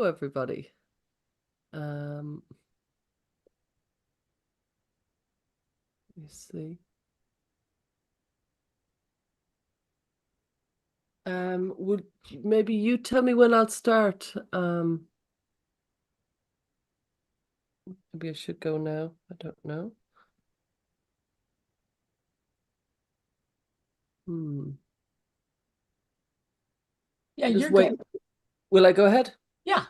everybody. Let me see. Would maybe you tell me when I'll start? Maybe I should go now. I don't know. Yeah, Just you're wait. good. Will I go ahead? Yeah,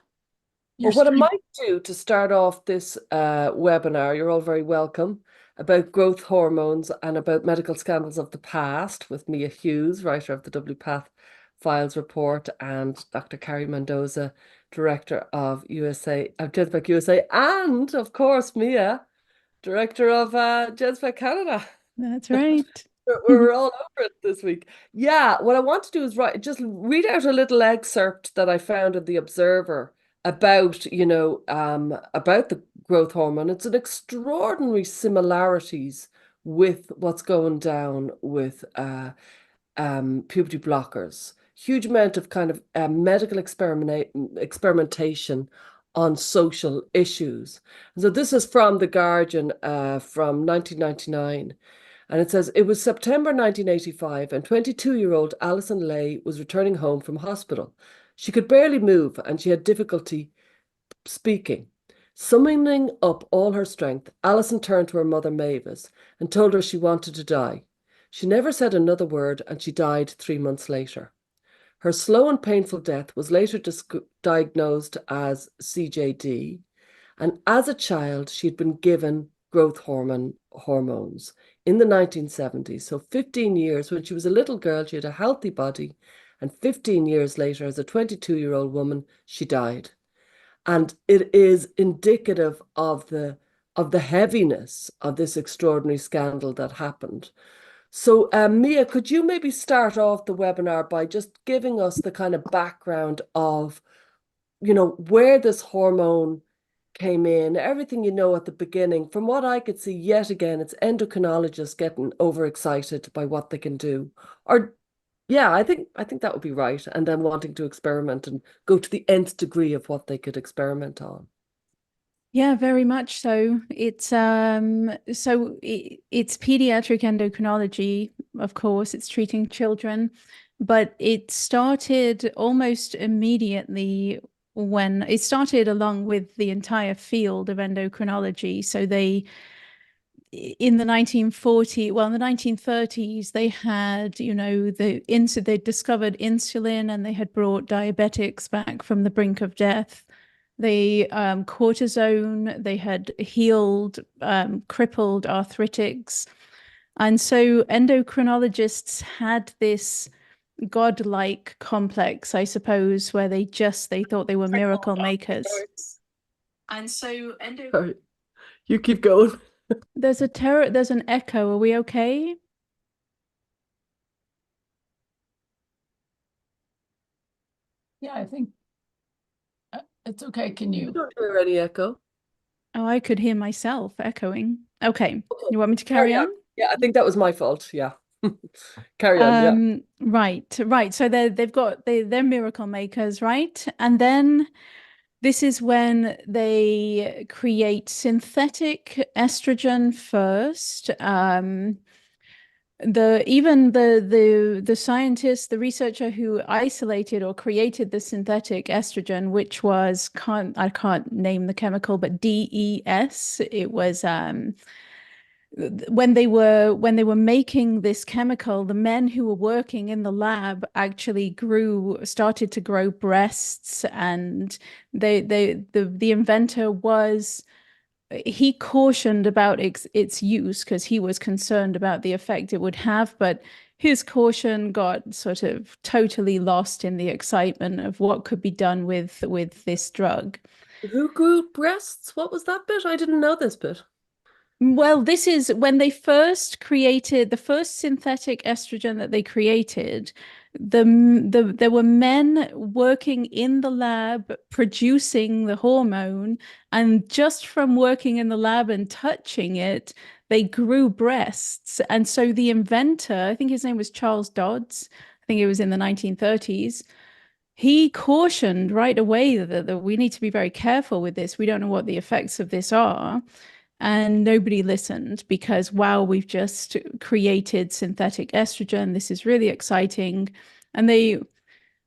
you're Well, what I straight. might do to start off this webinar, you're all very welcome, about growth hormones and about medical scandals of the past with Mia Hughes, writer of the WPATH Files report, and Dr. Carrie Mendoza, director of Genspect USA, and of course Mia, director of Genspect Canada. That's right. We're all over it this week. Yeah, what I want to do is just read out a little excerpt that I found in the Observer about, about the growth hormone. It's an extraordinary similarities with what's going down with puberty blockers. Huge amount of kind of medical experimentation on social issues. So this is from The Guardian from 1999. And it says, it was September 1985 and 22-year-old Alison Lay was returning home from hospital. She could barely move and she had difficulty speaking. Summoning up all her strength, Alison turned to her mother Mavis and told her she wanted to die. She never said another word and she died 3 months later. Her slow and painful death was later diagnosed as CJD, and as a child, she'd been given growth hormones in the 1970s. So 15 years, when she was a little girl, she had a healthy body, and 15 years later, as a 22-year-old woman, she died. And it is indicative of the heaviness of this extraordinary scandal that happened. So, Mia, could you maybe start off the webinar by just giving us the kind of background of, where this hormone came in, everything you know at the beginning. From what I could see, yet again, it's endocrinologists getting overexcited by what they can do. Or yeah, I think that would be right. And then wanting to experiment and go to the nth degree of what they could experiment on. Yeah, very much so. It's it's pediatric endocrinology, of course, it's treating children, but it started almost immediately when it started along with the entire field of endocrinology. So in the 1930s, they had, they discovered insulin and they had brought diabetics back from the brink of death. They cortisone, they had healed crippled arthritics. And so endocrinologists had this godlike complex, I suppose, where they thought they were miracle makers. And so Sorry. You keep going. there's an echo. Are we okay? Yeah, I think it's okay. Can You you? don't hear any echo. Oh, I could hear myself echoing. Okay. You want me to carry on? Yeah, I think that was my fault. Yeah. Carry on. Yeah. Right. So they're miracle makers, right? And then this is when they create synthetic estrogen first. The scientist, the researcher who isolated or created the synthetic estrogen, which was I can't name the chemical, but DES. It was when they were making this chemical, the men who were working in the lab actually started to grow breasts, and the inventor he cautioned about its use because he was concerned about the effect it would have, but his caution got sort of totally lost in the excitement of what could be done with this drug. Who grew breasts? What was that bit? I didn't know this bit. Well, this is when they first created the first synthetic estrogen that they created. There were men working in the lab producing the hormone, and just from working in the lab and touching it, they grew breasts. And so the inventor, I think his name was Charles Dodds, I think it was in the 1930s, he cautioned right away that we need to be very careful with this. We don't know what the effects of this are. And nobody listened because, wow, we've just created synthetic estrogen. This is really exciting. And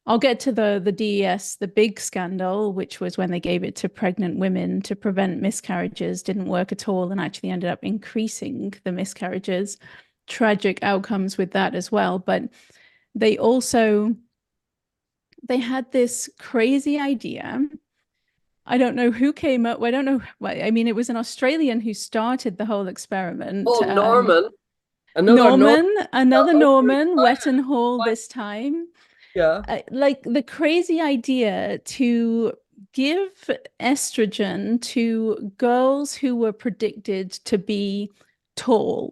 I'll get to the DES, the big scandal, which was when they gave it to pregnant women to prevent miscarriages, didn't work at all and actually ended up increasing the miscarriages. Tragic outcomes with that as well. But they had this crazy idea. I don't know who came up. I don't know. I mean, it was an Australian who started the whole experiment. Oh, Norman. Another Norman, another Oh, Norman, Wetton Hall this time. yeah. Like the crazy idea to give estrogen to girls who were predicted to be tall,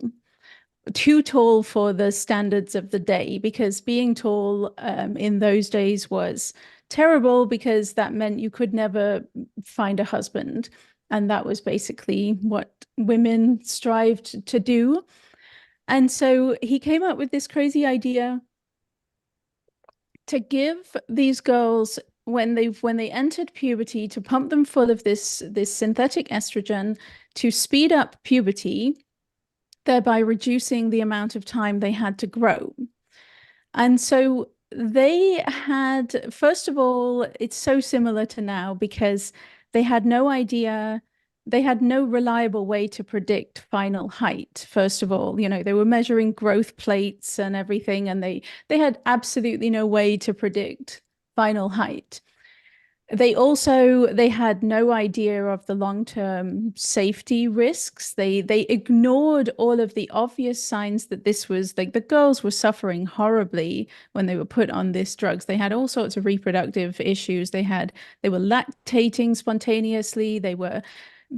too tall for the standards of the day, because being tall in those days was terrible because that meant you could never find a husband. And that was basically what women strived to do. And so he came up with this crazy idea to give these girls, when they entered puberty, to pump them full of this synthetic estrogen to speed up puberty, thereby reducing the amount of time they had to grow. And so they had, first of all, it's so similar to now because they had no idea, they had no reliable way to predict final height. First of all, they were measuring growth plates and everything, and they had absolutely no way to predict final height. They had no idea of the long-term safety risks. They ignored all of the obvious signs that this was like the girls were suffering horribly when they were put on this drugs. They had all sorts of reproductive issues. They were lactating spontaneously. They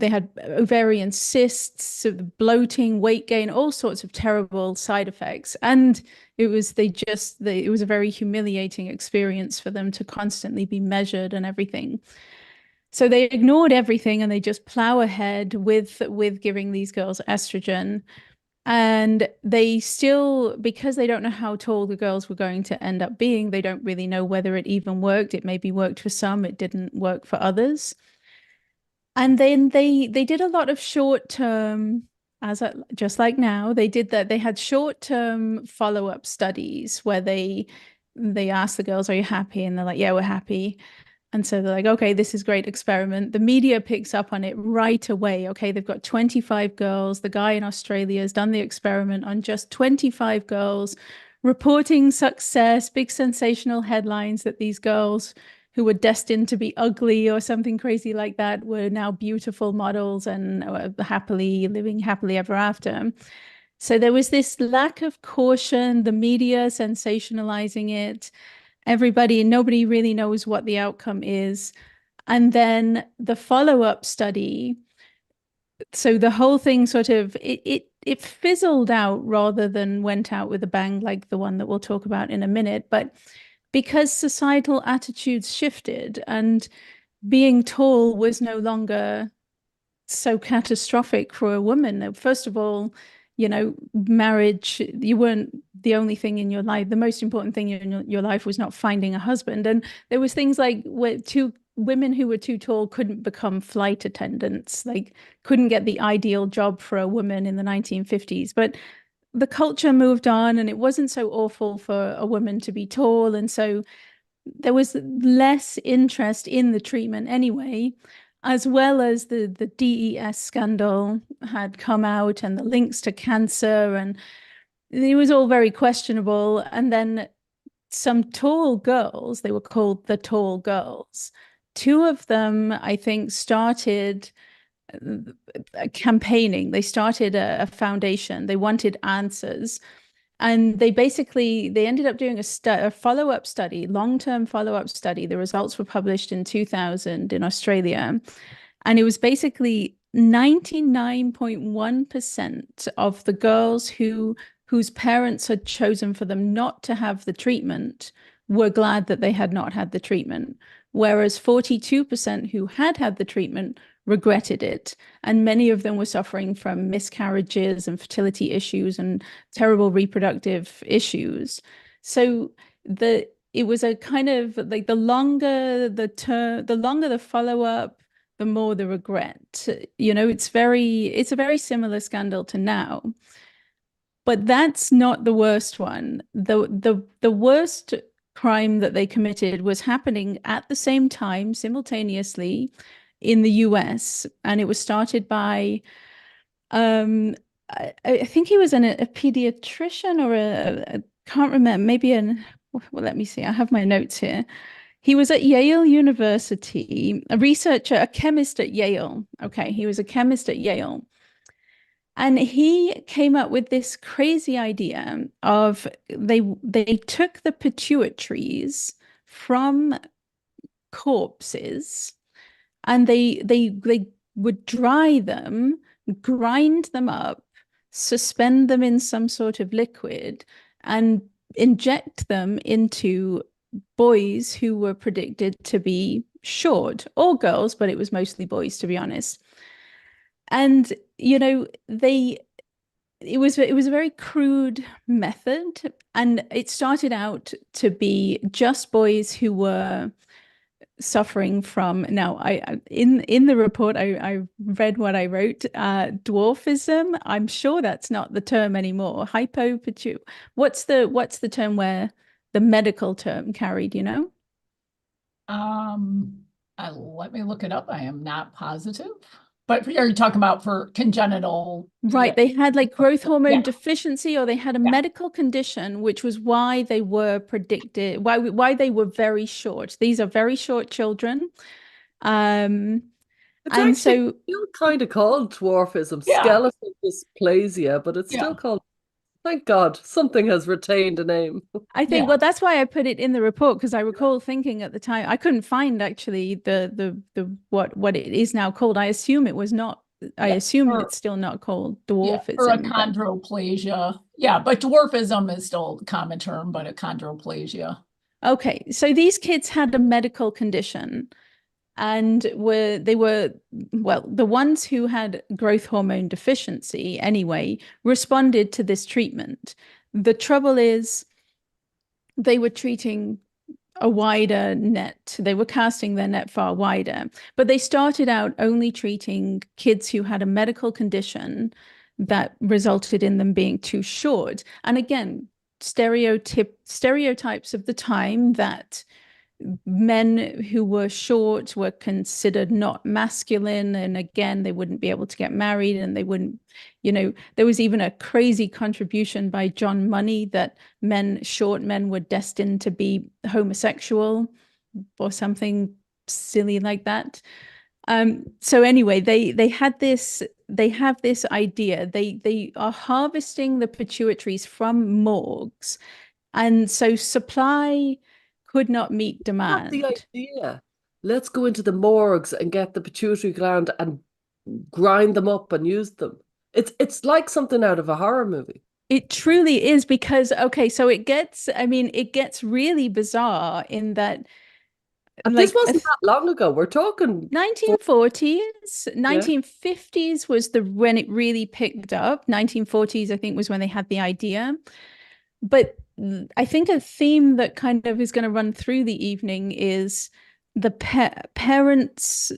had ovarian cysts, bloating, weight gain, all sorts of terrible side effects. And it was a very humiliating experience for them to constantly be measured and everything. So they ignored everything and they just plow ahead with giving these girls estrogen. And they still, because they don't know how tall the girls were going to end up being, they don't really know whether it even worked. It maybe worked for some, it didn't work for others. And then they did a lot of short-term, just like now, they had short-term follow-up studies where they asked the girls, "Are you happy?" And they're like, "Yeah, we're happy." And so they're like, "Okay, this is a great experiment." The media picks up on it right away. Okay, they've got 25 girls. The guy in Australia has done the experiment on just 25 girls, reporting success, big sensational headlines that these girls who were destined to be ugly or something crazy like that were now beautiful models and living happily ever after. So there was this lack of caution, the media sensationalizing it. Nobody really knows what the outcome is. And then the follow-up study, so the whole thing sort of, it fizzled out rather than went out with a bang like the one that we'll talk about in a minute. But because societal attitudes shifted and being tall was no longer so catastrophic for a woman. First of all, marriage, you weren't the only thing in your life. The most important thing in your life was not finding a husband. And there was things like where two women who were too tall couldn't become flight attendants, like couldn't get the ideal job for a woman in the 1950s. But the culture moved on and it wasn't so awful for a woman to be tall. And so there was less interest in the treatment anyway, as well as the DES scandal had come out and the links to cancer, and it was all very questionable. And then some tall girls, they were called the tall girls. Two of them, I think, started campaigning. They started a foundation. They wanted answers. And they ended up doing a follow-up study, long-term follow-up study. The results were published in 2000 in Australia. And it was basically 99.1% of the girls whose parents had chosen for them not to have the treatment were glad that they had not had the treatment. Whereas 42% who had the treatment regretted it. And many of them were suffering from miscarriages and fertility issues and terrible reproductive issues. So it was a kind of like the longer the follow-up, the more the regret. It's a very similar scandal to now. But that's not the worst one. The worst crime that they committed was happening at the same time, simultaneously, in the US, and it was started by I think he was a pediatrician or a can't remember, maybe well, let me see. I have my notes here. He was at Yale University, a researcher, a chemist at Yale. Okay, he was a chemist at Yale. And he came up with this crazy idea of they took the pituitaries from corpses and they would dry them, grind them up, suspend them in some sort of liquid, and inject them into boys who were predicted to be short, or girls, but it was mostly boys, to be honest. And it was a very crude method, and it started out to be just boys who were suffering from, now in the report I read what I wrote, dwarfism. I'm sure that's not the term anymore. What's the term, where the medical term, Carrie, do you know? Let me look it up. I am not positive. But are you talking about for congenital? Right. They had like growth hormone Yeah. deficiency, or they had a Yeah. medical condition, which was why they were predicted, why they were very short. These are very short children. It's And actually so still kind of called dwarfism, Yeah. skeletal dysplasia, but it's Yeah. still called, thank God, something has retained a name. I think, Yeah. well, that's why I put it in the report, because I recall thinking at the time, I couldn't find actually the what it is now called. I assume it was not, I Yeah. assume Or- it's still not called Yeah, or dwarfism. but- achondroplasia. Yeah, but dwarfism is still a common term, but achondroplasia. Okay, so these kids had a medical condition, and they were, well, the ones who had growth hormone deficiency anyway responded to this treatment. The trouble is they were treating a wider net. They were casting their net far wider, but they started out only treating kids who had a medical condition that resulted in them being too short. And again, stereotypes of the time, that men who were short were considered not masculine, and again, they wouldn't be able to get married, and they wouldn't, there was even a crazy contribution by John Money that short men were destined to be homosexual or something silly like that. So anyway, they have this idea. They are harvesting the pituitaries from morgues, and so supply could not meet Not the demand. idea. Let's go into the morgues and get the pituitary gland and grind them up and use them. It's like something out of a horror movie. It truly is, because, okay, so it gets really bizarre in that, And like, this wasn't that long ago. We're talking 1940s, 1950s was when it really picked up. 1940s, I think, was when they had the idea. But I think a theme that kind of is going to run through the evening is the parents'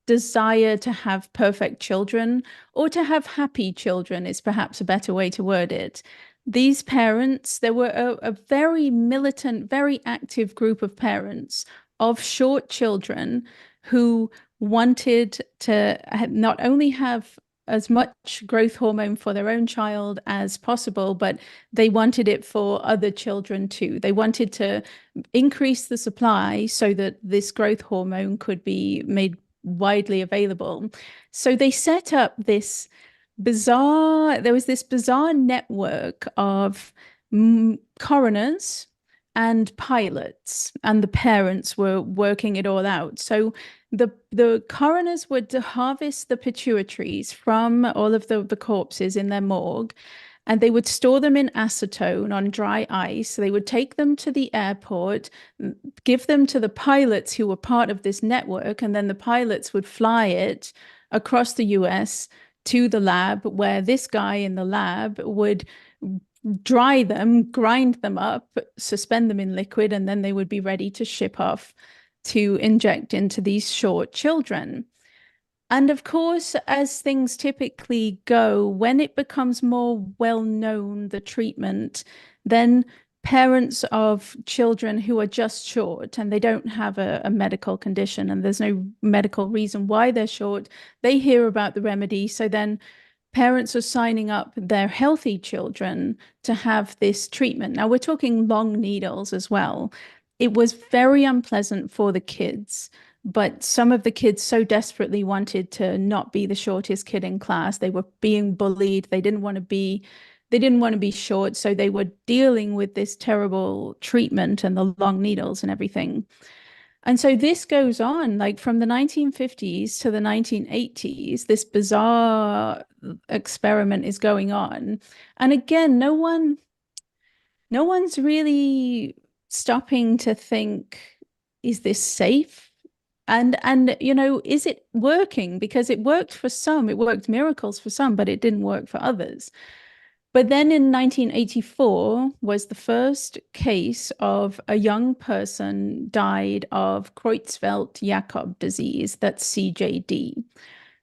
desire to have perfect children, or to have happy children is perhaps a better way to word it. These parents, there were a very militant, very active group of parents of short children who wanted to not only have as much growth hormone for their own child as possible, but they wanted it for other children too. They wanted to increase the supply so that this growth hormone could be made widely available. So they set up this bizarre network of coroners and pilots, and the parents were working it all out. So the coroners would harvest the pituitaries from all of the corpses in their morgue, and they would store them in acetone on dry ice. They would take them to the airport, give them to the pilots who were part of this network, and then the pilots would fly it across the US to the lab, where this guy in the lab would dry them, grind them up, suspend them in liquid, and then they would be ready to ship off to inject into these short children. And of course, as things typically go, when it becomes more well known, the treatment, then parents of children who are just short and they don't have a medical condition and there's no medical reason why they're short, they hear about the remedy. So then parents are signing up their healthy children to have this treatment. Now, we're talking long needles as well. It was very unpleasant for the kids, but some of the kids so desperately wanted to not be the shortest kid in class. They were being bullied. They didn't want to be short, so they were dealing with this terrible treatment and the long needles and everything. And so this goes on, like from the 1950s to the 1980s, this bizarre experiment is going on. And again, no one's really stopping to think, is this safe? And you know, is it working? Because it worked for some, it worked miracles for some, but it didn't work for others. But then in 1984 was the first case of a young person died of Creutzfeldt-Jakob disease, that's CJD.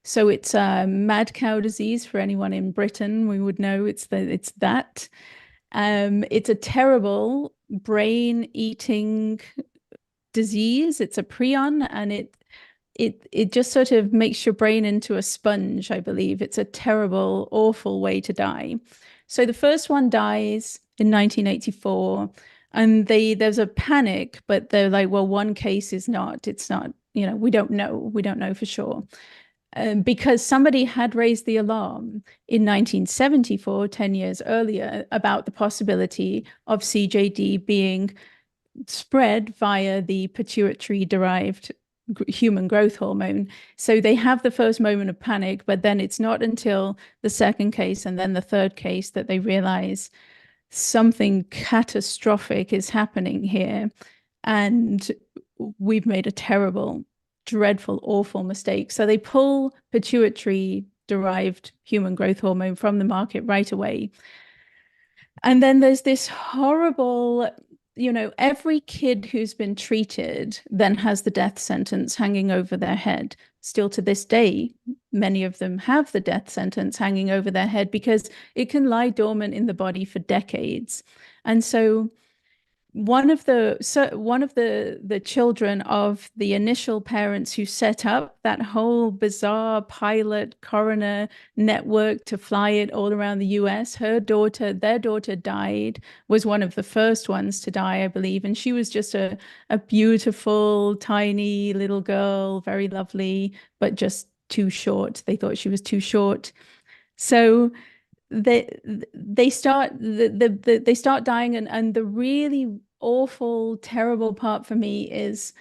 So it's a mad cow disease for anyone in Britain. We would know it's that. It's a terrible brain-eating disease. It's a prion, and it just sort of makes your brain into a sponge, I believe. It's a terrible, awful way to die. So the first one dies in 1984, and there's a panic, but they're like, well, one case it's not, you know, we don't know for sure. Because somebody had raised the alarm in 1974, 10 years earlier, about the possibility of CJD being spread via the pituitary-derived human growth hormone. So they have the first moment of panic, but then it's not until the second case and then the third case that they realize something catastrophic is happening here. And we've made a terrible, dreadful, awful mistake. So they pull pituitary-derived human growth hormone from the market right away. And then there's this horrible, you know, every kid who's been treated then has the death sentence hanging over their head. Still to this day, many of them have the death sentence hanging over their head because it can lie dormant in the body for decades. And so one of the children of the initial parents who set up that whole bizarre pilot coroner network to fly it all around the US, their daughter died, was one of the first ones to die, I believe. And she was just a beautiful, tiny little girl, very lovely, but just too short. They thought she was too short. So they start dying, and the really awful, terrible part for me is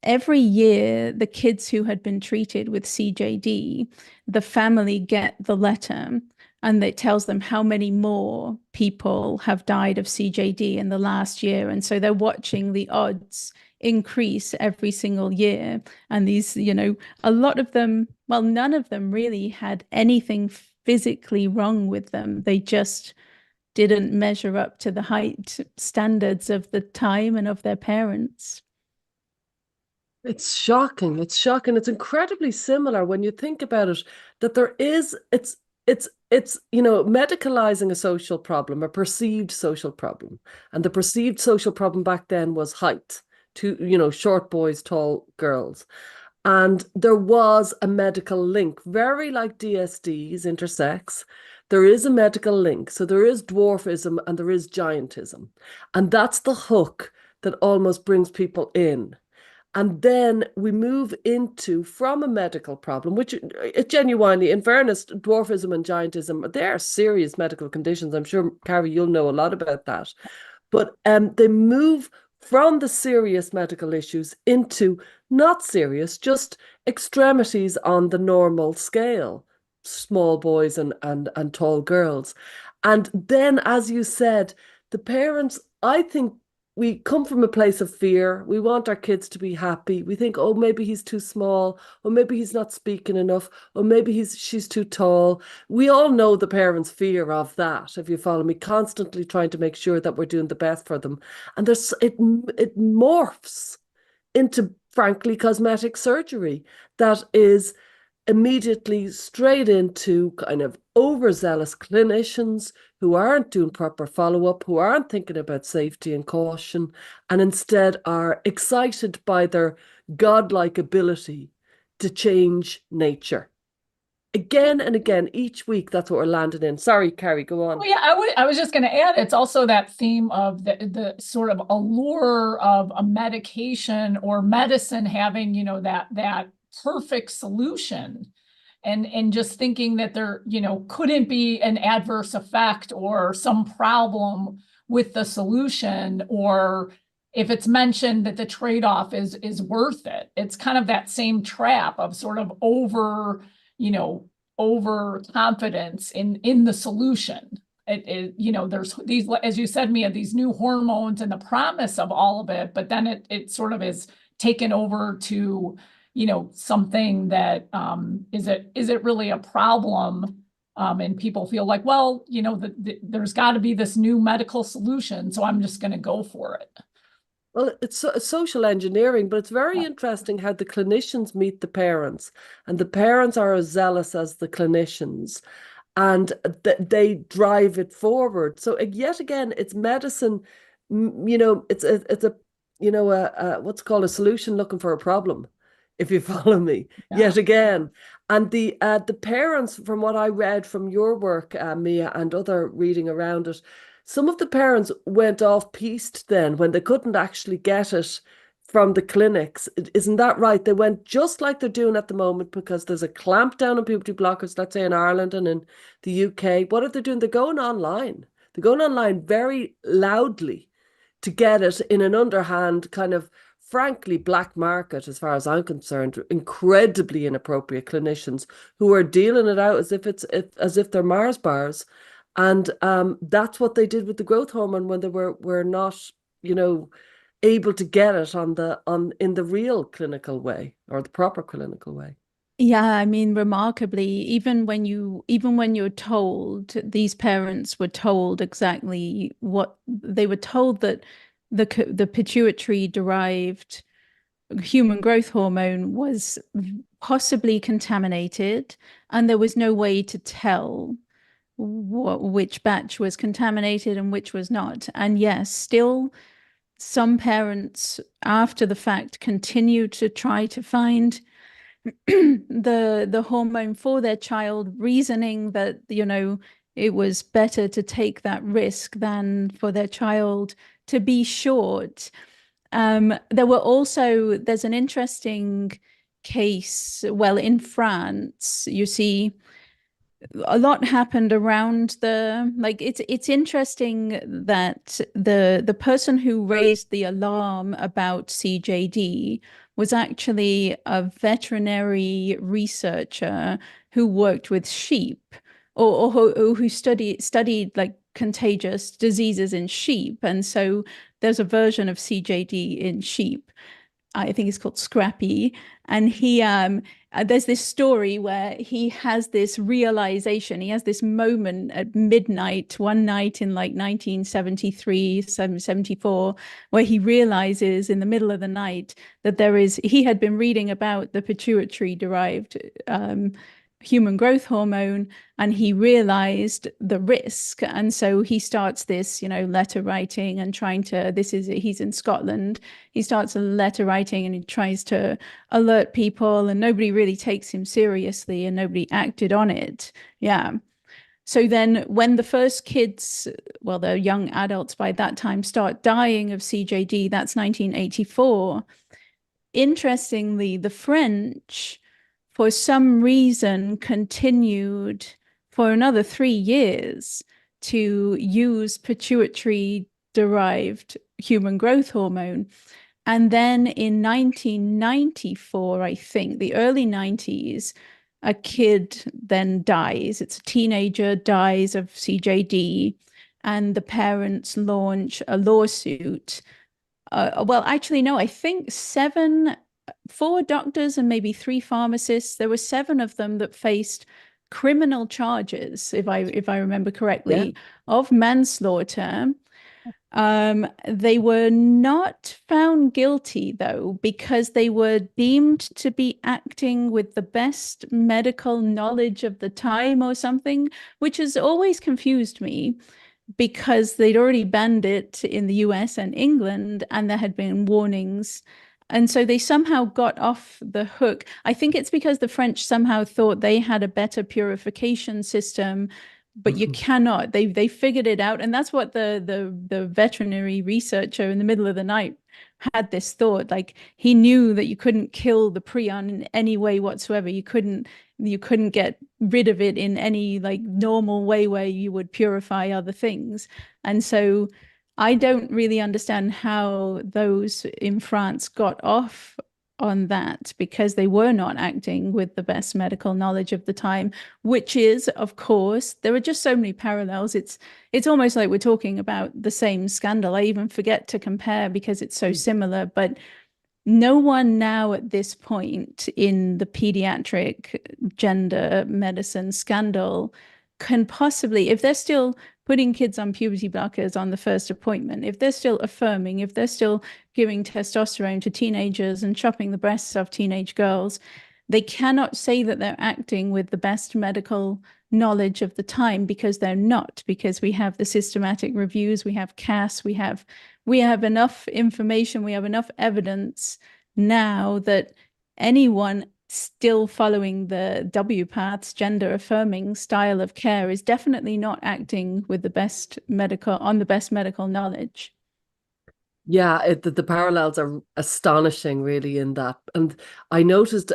every year the kids who had been treated with CJD, the family get the letter and it tells them how many more people have died of CJD in the last year. And so they're watching the odds increase every single year. And these, you know, a lot of them, well, none of them really had anything physically wrong with them. They just didn't measure up to the height standards of the time and of their parents. It's shocking. It's shocking. It's incredibly similar when you think about it, that there is, it's, you know, medicalizing a social problem, a perceived social problem. And the perceived social problem back then was height, to, you know, short boys, tall girls. And there was a medical link, very like DSDs, intersex. There is a medical link. So there is dwarfism and there is giantism. And that's the hook that almost brings people in. And then we move into, from a medical problem, which it genuinely, in fairness, dwarfism and giantism, they are serious medical conditions. I'm sure, Carrie, you'll know a lot about that. But they move from the serious medical issues into not serious, just extremities on the normal scale, small boys and tall girls. And then, as you said, the parents, I think, we come from a place of fear. We want our kids to be happy. We think, oh, maybe he's too small, or maybe he's not speaking enough, or maybe she's too tall. We all know the parents' fear of that, if you follow me, constantly trying to make sure that we're doing the best for them. And it morphs into, frankly, cosmetic surgery that is immediately straight into kind of overzealous clinicians who aren't doing proper follow-up, who aren't thinking about safety and caution, and instead are excited by their godlike ability to change nature. Again and again, each week, that's what we're landing in. Sorry, Carrie, go on. Oh, yeah, I was just going to add, it's also that theme of the sort of allure of a medication or medicine having, you know, that perfect solution, and just thinking that there, you know, couldn't be an adverse effect or some problem with the solution, or if it's mentioned that the trade-off is worth it. It's kind of that same trap of sort of overconfidence in the solution. You know, there's these, as you said, Mia, these new hormones and the promise of all of it, but then it sort of is taken over to, you know, something that is it really a problem? And people feel like, well, you know, there's got to be this new medical solution, so I'm just going to go for it. Well, it's social engineering, but it's very Yeah. interesting how the clinicians meet the parents, and the parents are as zealous as the clinicians, and they drive it forward. So yet again, it's medicine. You know, it's a you know what's called a solution looking for a problem, if you follow me. Yeah. Yet again, and the parents, from what I read from your work, Mia, and other reading around it, some of the parents went off piste then when they couldn't actually get it from the clinics. Isn't that right? They went just like they're doing at the moment, because there's a clampdown on puberty blockers, let's say in Ireland and in the UK. What are they doing? They're going online. They're going online very loudly to get it in an underhand kind of, frankly, black market, as far as I'm concerned. Incredibly inappropriate clinicians who are dealing it out as if they're Mars bars. And that's what they did with the growth hormone when they were not, you know, able to get it in the real clinical way, or the proper clinical way. Yeah, I mean, remarkably, even when you're told, these parents were told exactly what they were told, that the pituitary derived human growth hormone was possibly contaminated, and there was no way to tell which batch was contaminated and which was not. And yes, still some parents after the fact continue to try to find the hormone for their child, reasoning that, you know, it was better to take that risk than for their child to be short. There's an interesting case, well, in France, you see, a lot happened around it's interesting that the person who raised the alarm about CJD was actually a veterinary researcher who worked with sheep, or who studied like contagious diseases in sheep. And so there's a version of CJD in sheep. I think it's called Scrappy. And there's this story where he has this realization. He has this moment at midnight, one night in like 1973, 74, where he realizes in the middle of the night that he had been reading about the pituitary derived human growth hormone, and he realized the risk. And so he starts this, you know, letter writing and he's in Scotland. He starts a letter writing and he tries to alert people, and nobody really takes him seriously and nobody acted on it. Yeah. So then when the first kids, well, they're young adults by that time, start dying of CJD, that's 1984. Interestingly, the French, for some reason, continued for another 3 years to use pituitary-derived human growth hormone. And then in 1994, I think, the early 90s, a kid then dies. It's a teenager, dies of CJD, and the parents launch a lawsuit Well, actually, no, I think four doctors and maybe three pharmacists. There were seven of them that faced criminal charges, if I remember Yeah. correctly, of manslaughter. They were not found guilty, though, because they were deemed to be acting with the best medical knowledge of the time or something, which has always confused me because they'd already banned it in the US and England, and there had been warnings. And so they somehow got off the hook. I think it's because the French somehow thought they had a better purification system, but you cannot. They figured it out, and that's what the veterinary researcher in the middle of the night had this thought. Like, he knew that you couldn't kill the prion in any way whatsoever. You couldn't get rid of it in any like normal way where you would purify other things. And so I don't really understand how those in France got off on that, because they were not acting with the best medical knowledge of the time, which is, of course, there are just so many parallels. It's almost like we're talking about the same scandal. I even forget to compare because it's so similar, but no one now at this point in the pediatric gender medicine scandal can possibly, if they're still putting kids on puberty blockers on the first appointment, if they're still affirming, if they're still giving testosterone to teenagers and chopping the breasts of teenage girls, they cannot say that they're acting with the best medical knowledge of the time, because they're not, because we have the systematic reviews, we have CAS, we have enough information, we have enough evidence now that anyone still following the WPATH's gender affirming style of care is definitely not acting with the best medical knowledge. Yeah, the parallels are astonishing, really, in that. And I noticed,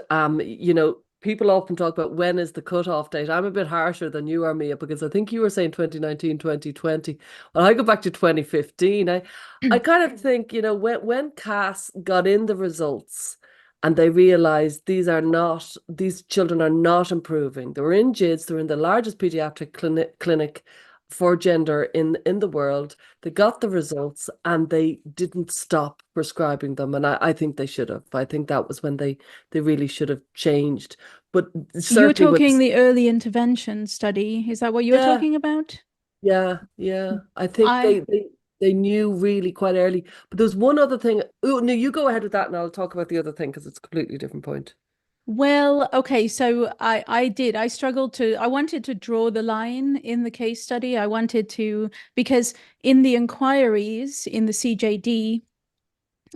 people often talk about when is the cutoff date. I'm a bit harsher than you are, Mia, because I think you were saying 2019, 2020. Well, I go back to 2015. I kind of think, when Cass got in the results and they realized these children are not improving. They were in JIDS, they were in the largest pediatric clinic for gender in the world. They got the results and they didn't stop prescribing them. And I think they should have. I think that was when they really should have changed. But You're certainly talking with, the early intervention study. Is that what you're yeah, talking about? yeah. I think I they knew really quite early. But there's one other thing. Oh, no, you go ahead with that and I'll talk about the other thing because it's a completely different point. Well, okay, so I struggled to, I wanted to draw the line in the case study. I wanted to, because in the inquiries, in the CJD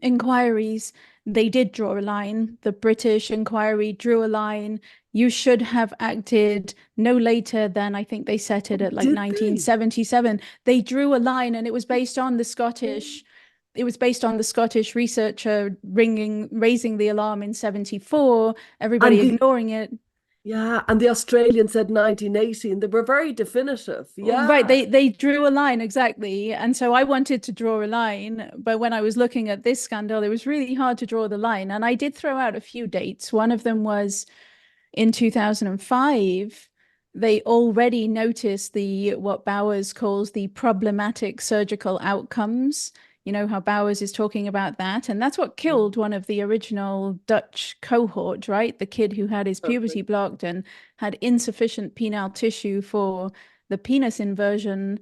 inquiries, they did draw a line. The British inquiry drew a line. You should have acted no later than, I think they set it Oh, at like did they? 1977. They drew a line, and it was based on the Scottish researcher raising the alarm in 74, And everybody the ignoring it. Yeah, and the Australian said 1980, and they were very definitive. Right, Yeah. they drew a line exactly. And so I wanted to draw a line, but when I was looking at this scandal, it was really hard to draw the line. And I did throw out a few dates. One of them was in 2005. They already noticed what Bowers calls the problematic surgical outcomes. You know how Bowers is talking about that. And that's what killed one of the original Dutch cohort, right? The kid who had his puberty blocked and had insufficient penile tissue for the penis inversion.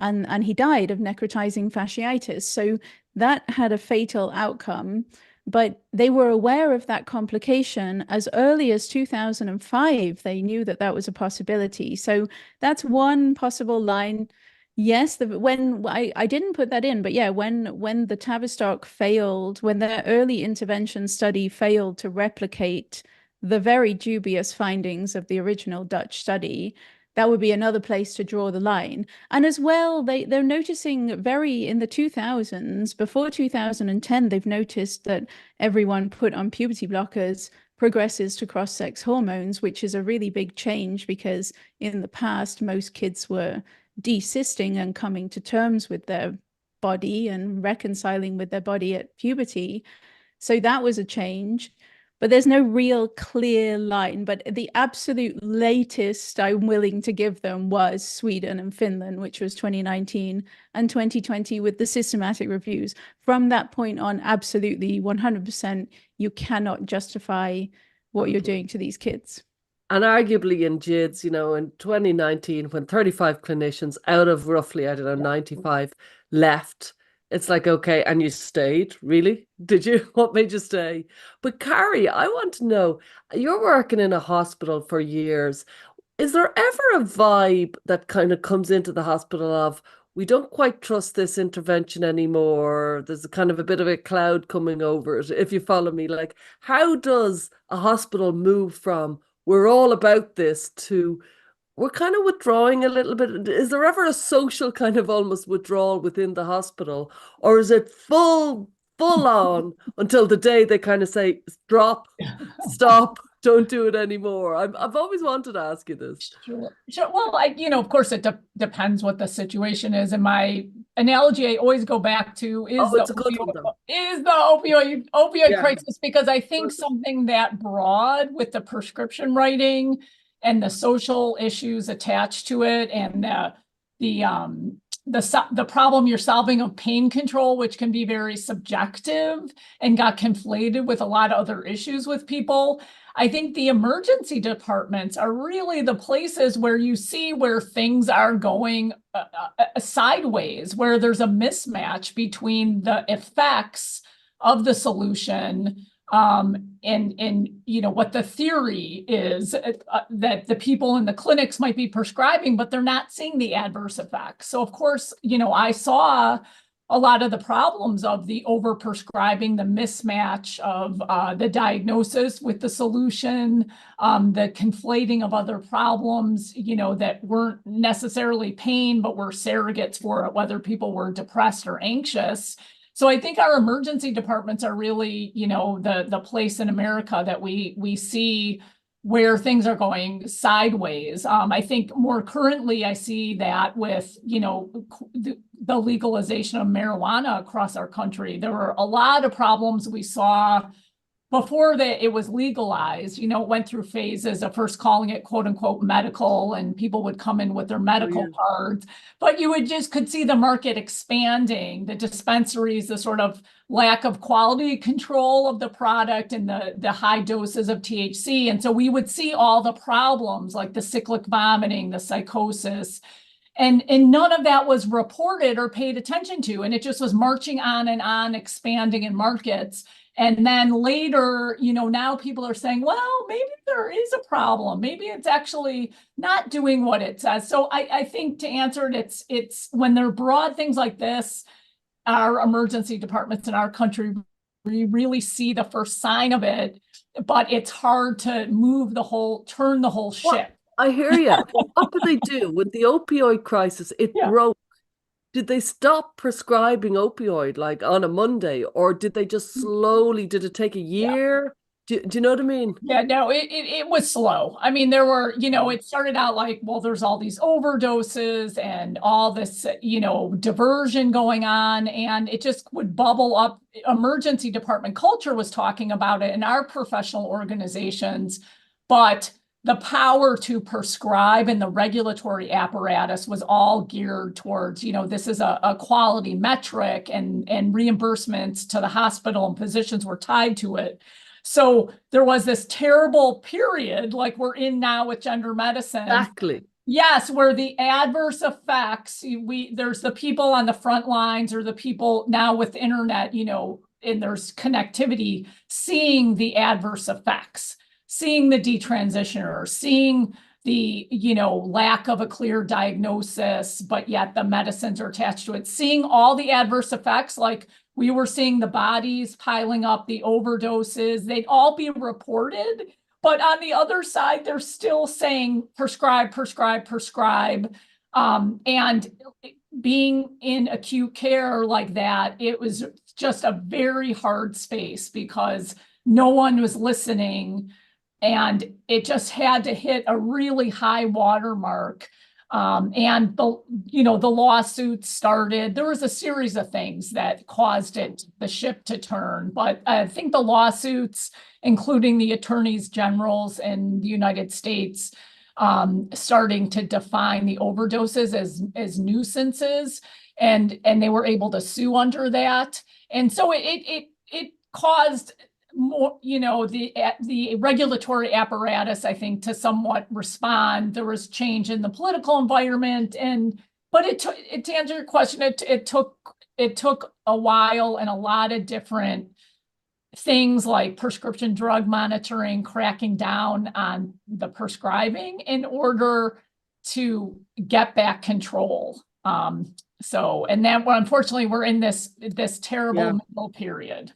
And he died of necrotizing fasciitis. So that had a fatal outcome. But they were aware of that complication as early as 2005. They knew that that was a possibility. So that's one possible line. Yes, when I didn't put that in, but yeah, when the Tavistock failed, when their early intervention study failed to replicate the very dubious findings of the original Dutch study, that would be another place to draw the line. And as well, they're noticing very in the 2000s, before 2010, they've noticed that everyone put on puberty blockers progresses to cross-sex hormones, which is a really big change, because in the past, most kids were desisting and coming to terms with their body and reconciling with their body at puberty. So that was a change. but there's no real clear line. But the absolute latest I'm willing to give them was Sweden and Finland, which was 2019 and 2020 with the systematic reviews. From that point on, absolutely 100%, you cannot justify what you're doing to these kids. And arguably in JIDS, in 2019, when 35 clinicians out of roughly, I don't know, 95 left, it's like, okay, and you stayed, really? Did you? What made you stay? But Carrie, I want to know, you're working in a hospital for years. Is there ever a vibe that kind of comes into the hospital of, we don't quite trust this intervention anymore? There's a kind of a bit of a cloud coming over it, if you follow me. Like, how does a hospital move from, we're all about this, to we're kind of withdrawing a little bit? Is there ever a social kind of almost withdrawal within the hospital, or is it full on until the day they kind of say, drop, stop, don't do it anymore? I've always wanted to ask you this. Sure. Well, of course, it depends what the situation is. And my analogy I always go back to is it's a good one, though. Is the opioid Yeah. crisis, because I think something that broad with the prescription writing and the social issues attached to it, and the problem you're solving of pain control, which can be very subjective and got conflated with a lot of other issues with people. I think the emergency departments are really the places where you see where things are going sideways, where there's a mismatch between the effects of the solution and what the theory is that the people in the clinics might be prescribing, but they're not seeing the adverse effects. So of course, I saw a lot of the problems of the overprescribing, the mismatch of the diagnosis with the solution, the conflating of other problems, that weren't necessarily pain, but were surrogates for it, whether people were depressed or anxious. So I think our emergency departments are really, the place in America that we see where things are going sideways. I think more currently, I see that with, the legalization of marijuana across our country. There were a lot of problems we saw before it was legalized. It went through phases of first calling it quote unquote medical, and people would come in with their medical cards, but you could see the market expanding, the dispensaries, the sort of lack of quality control of the product, and the high doses of THC. And so we would see all the problems like the cyclic vomiting, the psychosis, and none of that was reported or paid attention to. And it just was marching on and on, expanding in markets. And then later, now people are saying, well, maybe there is a problem. Maybe it's actually not doing what it says. So I think, to answer it, it's when there are broad things like this, our emergency departments in our country, we really see the first sign of it, but it's hard to turn the whole ship. I hear you. What do they do with the opioid crisis? It broke. Did they stop prescribing opioid like on a Monday, or did they just slowly, did it take a year? Do you know what I mean? Yeah, no, it was slow. I mean, there were, it started out like, well, there's all these overdoses and all this, diversion going on, and it just would bubble up. Emergency department culture was talking about it in our professional organizations, but the power to prescribe and the regulatory apparatus was all geared towards, this is a quality metric, and reimbursements to the hospital and physicians were tied to it. So there was this terrible period like we're in now with gender medicine. Exactly. Yes, where the adverse effects, there's the people on the front lines, or the people now with the internet, and there's connectivity, seeing the adverse effects, seeing the detransitioner, seeing the, lack of a clear diagnosis, but yet the medicines are attached to it, seeing all the adverse effects, like we were seeing the bodies piling up, the overdoses, they'd all be reported. But on the other side, they're still saying prescribe, prescribe, prescribe. And being in acute care like that, it was just a very hard space because no one was listening. And it just had to hit a really high watermark And the lawsuits started. There was a series of things that caused the ship to turn. But I think the lawsuits, including the attorneys generals in the United States, starting to define the overdoses as nuisances, and they were able to sue under that. And so it caused more, the regulatory apparatus, I think, to somewhat respond. There was change in the political environment, but to answer your question, it took a while, and a lot of different things like prescription drug monitoring, cracking down on the prescribing in order to get back control. And then, unfortunately, we're in this terrible middle period.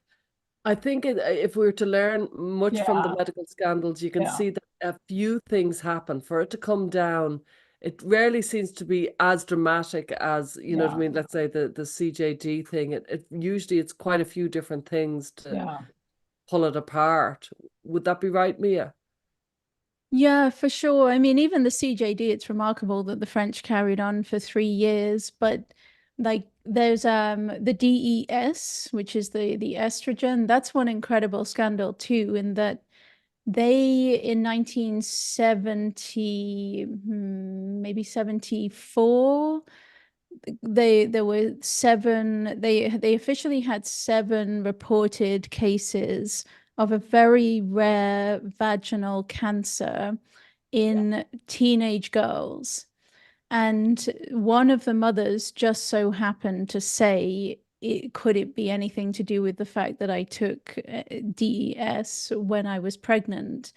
I think if we were to learn much from the medical scandals, you can see that a few things happen. For it to come down, it rarely seems to be as dramatic as, you know what I mean? Let's say the CJD thing. It usually it's quite a few different things to pull it apart. Would that be right, Mia? Yeah, for sure. I mean, even the CJD, it's remarkable that the French carried on for 3 years, but like there's the DES, which is the estrogen. That's one incredible scandal too, in that they in 1970, maybe 74, there were 7, they officially had 7 reported cases of a very rare vaginal cancer in teenage girls. And one of the mothers just so happened to say, could it be anything to do with the fact that I took DES when I was pregnant?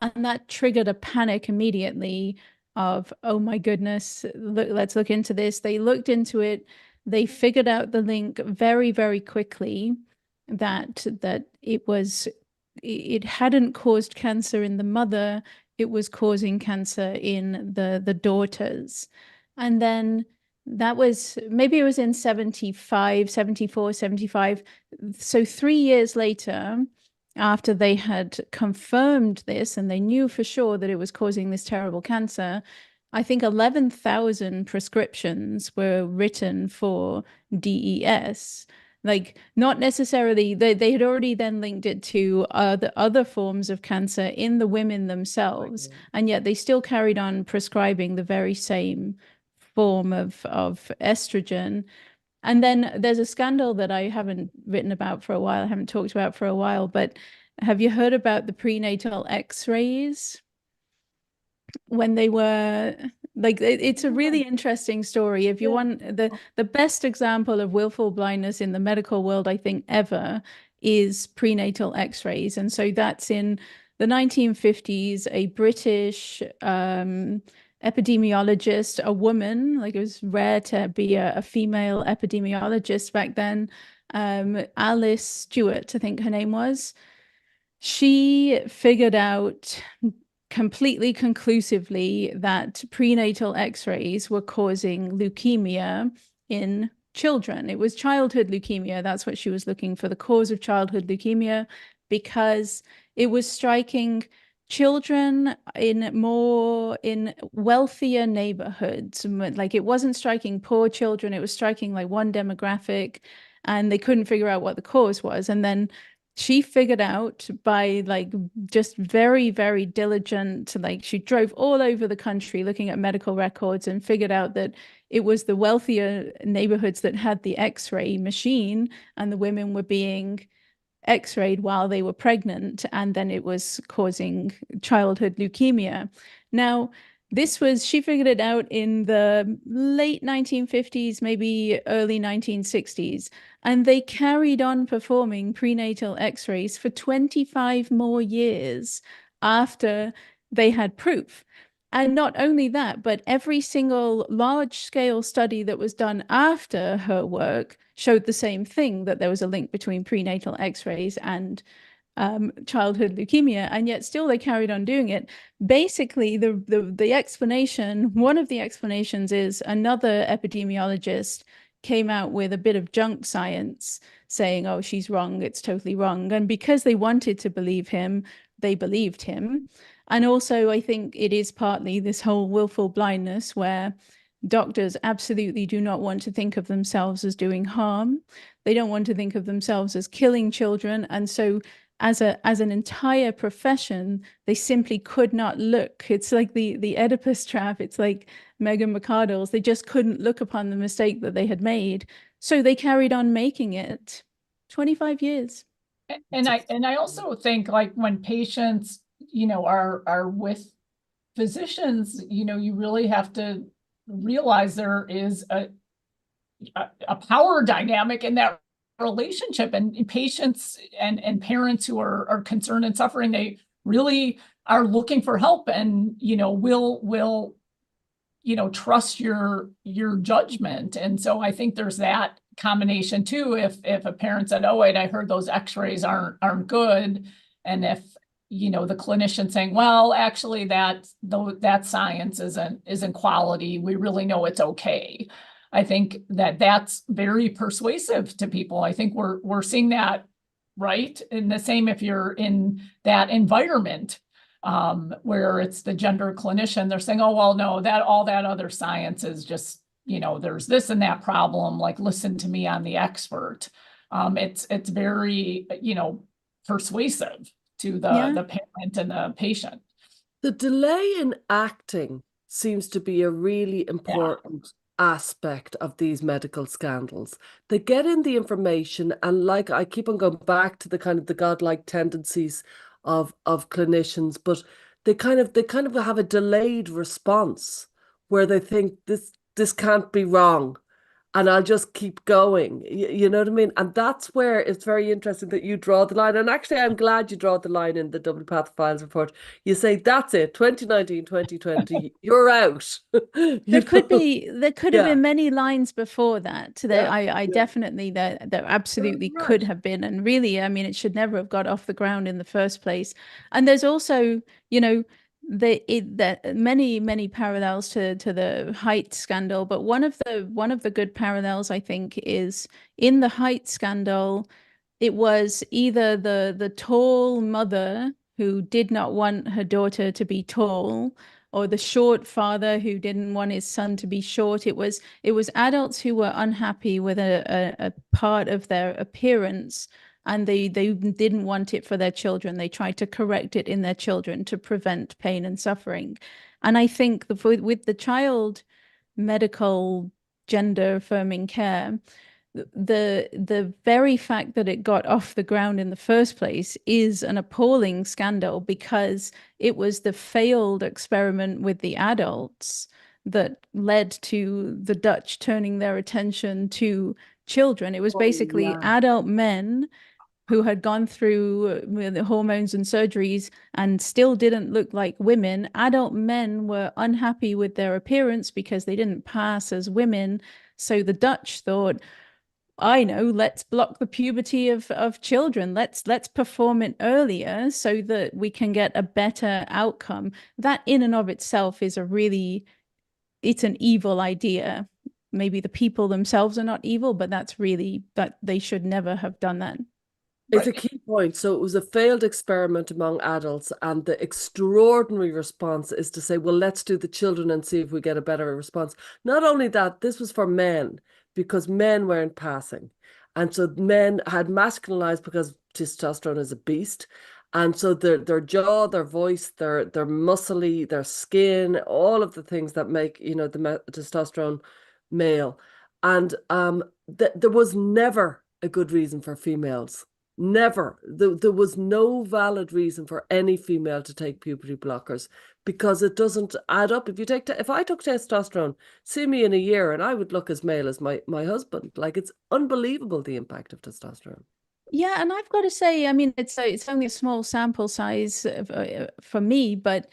And that triggered a panic immediately of, oh my goodness, let's look into this. They looked into it. They figured out the link very, very quickly that it hadn't caused cancer in the mother, it was causing cancer in the daughters. And then that was, maybe it was in 75, 74, 75. So 3 years later, after they had confirmed this and they knew for sure that it was causing this terrible cancer, I think 11,000 prescriptions were written for DES. Like, not necessarily, they had already then linked it to the other forms of cancer in the women themselves, and yet they still carried on prescribing the very same form of estrogen. And then there's a scandal that I haven't written about for a while, I haven't talked about for a while, but have you heard about the prenatal X-rays? When they were like, it's a really interesting story. If you want the best example of willful blindness in the medical world, I think ever, is prenatal X-rays. And so that's in the 1950s, a British epidemiologist, a woman, like it was rare to be a female epidemiologist back then, Alice Stewart, I think her name was. She figured out completely conclusively that prenatal X-rays were causing leukemia in children. It was childhood leukemia. That's what she was looking for, the cause of childhood leukemia, because it was striking children in wealthier neighborhoods. Like, it wasn't striking poor children, it was striking like one demographic, and they couldn't figure out what the cause was. And then she figured out by like just very, very diligent, like she drove all over the country looking at medical records and figured out that it was the wealthier neighborhoods that had the X-ray machine, and the women were being X-rayed while they were pregnant, and then it was causing childhood leukemia. Now, she figured it out in the late 1950s, maybe early 1960s, and they carried on performing prenatal X-rays for 25 more years after they had proof. And not only that, but every single large-scale study that was done after her work showed the same thing, that there was a link between prenatal X-rays and childhood leukemia, and yet still they carried on doing it. Basically, the explanation, one of the explanations, is another epidemiologist came out with a bit of junk science saying, oh, she's wrong, it's totally wrong. And because they wanted to believe him, they believed him. And also, I think it is partly this whole willful blindness where doctors absolutely do not want to think of themselves as doing harm. They don't want to think of themselves as killing children. And so as an entire profession, they simply could not look. It's like the Oedipus trap. It's like Meghan McArdle's. They just couldn't look upon the mistake that they had made. So they carried on making it 25 years. And I also think, like, when patients, are with physicians, you really have to realize there is a power dynamic in that relationship, and patients and parents who are concerned and suffering, they really are looking for help, and will trust your judgment. And so I think there's that combination too. If a parent said, "Oh wait, I heard those x-rays aren't good," and if the clinician saying, "Well, actually that science isn't quality, we really know it's okay," I think that's very persuasive to people. I think we're seeing that, right? And the same if you're in that environment, where it's the gender clinician, they're saying, "Oh, well, no, all that other science is just, there's this and that problem, like, listen to me, I'm the expert." It's very, persuasive to the parent and the patient. The delay in acting seems to be a really important aspect of these medical scandals. They get in the information, and like I keep on going back to the kind of the godlike tendencies of clinicians, but they kind of have a delayed response where they think this can't be wrong, and I'll just keep going. You know what I mean? And that's where it's very interesting that you draw the line. And actually, I'm glad you draw the line in the WPATH Files report. You say, that's it, 2019, 2020, you're out. There could have been many lines before that. I Yeah. definitely, there absolutely could have been. And really, I mean, it should never have got off the ground in the first place. And there's also, many parallels to the height scandal. But one of the good parallels, I think, is in the height scandal, it was either the tall mother who did not want her daughter to be tall, or the short father who didn't want his son to be short. It was adults who were unhappy with a part of their appearance, and they didn't want it for their children. They tried to correct it in their children to prevent pain and suffering. And I think with the child medical gender affirming care, the very fact that it got off the ground in the first place is an appalling scandal, because it was the failed experiment with the adults that led to the Dutch turning their attention to children. It was basically adult men who had gone through the hormones and surgeries and still didn't look like women. Adult men were unhappy with their appearance because they didn't pass as women. So the Dutch thought, I know, let's block the puberty of children. Let's perform it earlier so that we can get a better outcome. That in and of itself is it's an evil idea. Maybe the people themselves are not evil, but that they should never have done that. It's a key point. So it was a failed experiment among adults, and the extraordinary response is to say, well, let's do the children and see if we get a better response. Not only that, this was for men, because men weren't passing. And so men had masculinized because testosterone is a beast. And so their jaw, their voice, their muscly, their skin, all of the things that make, the testosterone male. And there was never a good reason for females. Never. There was no valid reason for any female to take puberty blockers, because it doesn't add up. If I took testosterone, see me in a year and I would look as male as my husband. Like, it's unbelievable, the impact of testosterone. Yeah, and I've got to say, I mean, it's only a small sample size for me, but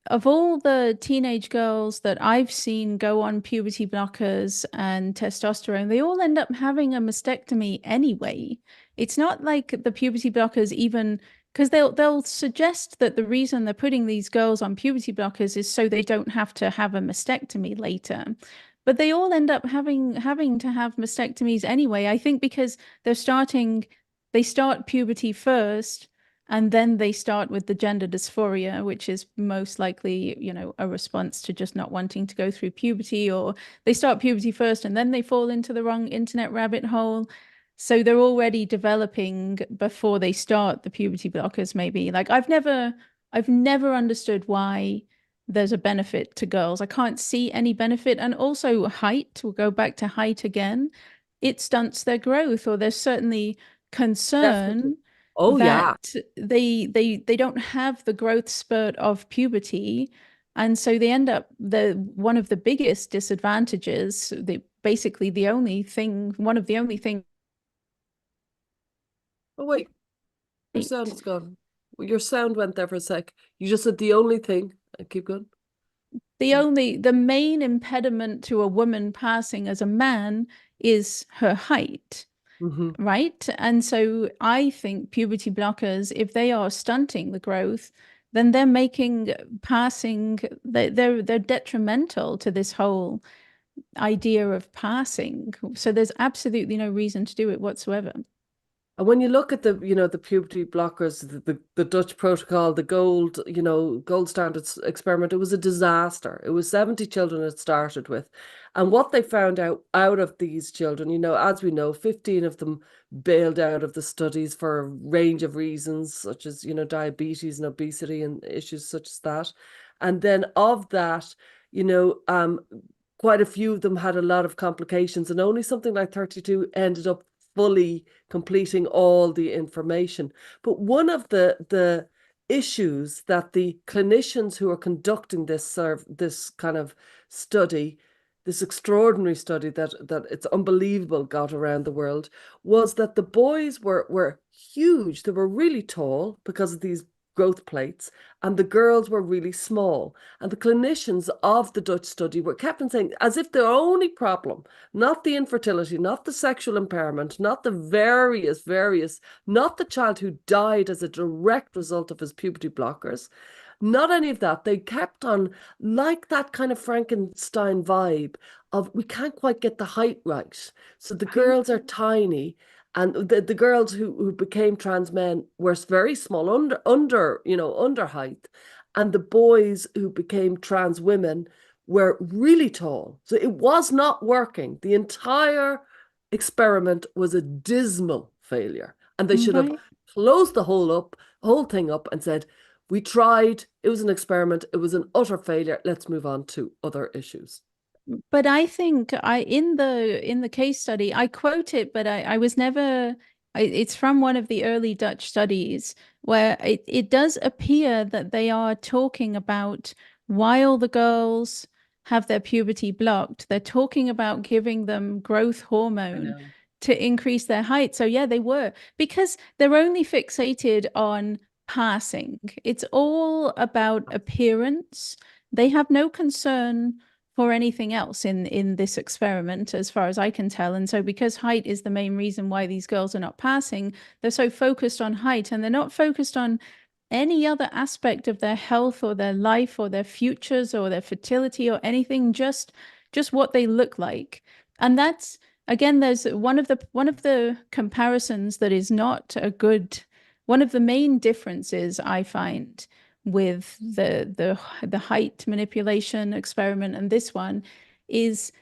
of all the teenage girls that I've seen go on puberty blockers and testosterone, they all end up having a mastectomy anyway. It's not like the puberty blockers even, because they'll suggest that the reason they're putting these girls on puberty blockers is so they don't have to have a mastectomy later. But they all end up having to have mastectomies anyway. I think because they start puberty first, And then they start with the gender dysphoria, which is most likely, you know, a response to just not wanting to go through puberty, or they start puberty first and then they fall into the wrong internet rabbit hole. So they're already developing before they start the puberty blockers, maybe. Like I've never understood why there's a benefit to girls. I can't see any benefit. And also height, we'll go back to height again. It stunts their growth, or there's certainly Definitely. concern Oh yeah. that they don't have the growth spurt of puberty, and so they end up the one of the biggest disadvantages, basically the only thing, one of the only things. Oh wait, your sound is gone. Your sound went there for a sec. You just said the only thing. Keep going. The main impediment to a woman passing as a man is her height. Mm-hmm. Right? And so I think puberty blockers, if they are stunting the growth, then they're making passing, they're detrimental to this whole idea of passing. So there's absolutely no reason to do it whatsoever. And when you look at the, the puberty blockers, the Dutch protocol, the gold standard experiment, it was a disaster. It was 70 children it started with. And what they found out of these children, as we know, 15 of them bailed out of the studies for a range of reasons, such as, diabetes and obesity and issues such as that. And then of that, quite a few of them had a lot of complications, and only something like 32 ended up fully completing all the information. But one of the issues that the clinicians who are conducting this kind of study, this extraordinary study that it's unbelievable got around the world, was that the boys were huge. They were really tall because of these growth plates, and the girls were really small. And the clinicians of the Dutch study were kept on saying, as if their only problem, not the infertility, not the sexual impairment, not the various, not the child who died as a direct result of his puberty blockers, not any of that. They kept on, like that kind of Frankenstein vibe of, we can't quite get the height right. So the girls are tiny, and the girls who became trans men were very small, under height, and the boys who became trans women were really tall. So it was not working. The entire experiment was a dismal failure, and they should have Right. closed the whole thing up, and said, we tried, it was an experiment, it was an utter failure, let's move on to other issues. But I think in the case study, I quote it, but I was never, it's from one of the early Dutch studies where it does appear that they are talking about, while the girls have their puberty blocked, they're talking about giving them growth hormone to increase their height. So yeah, they were, because they're only fixated on passing. It's all about appearance. They have no concern for anything else in this experiment, as far as I can tell. And so because height is the main reason why these girls are not passing, they're so focused on height, and they're not focused on any other aspect of their health or their life or their futures or their fertility or anything, just what they look like. And that's, again, there's one of the comparisons that is not a good, one of the main differences I find with the height manipulation experiment and this one is,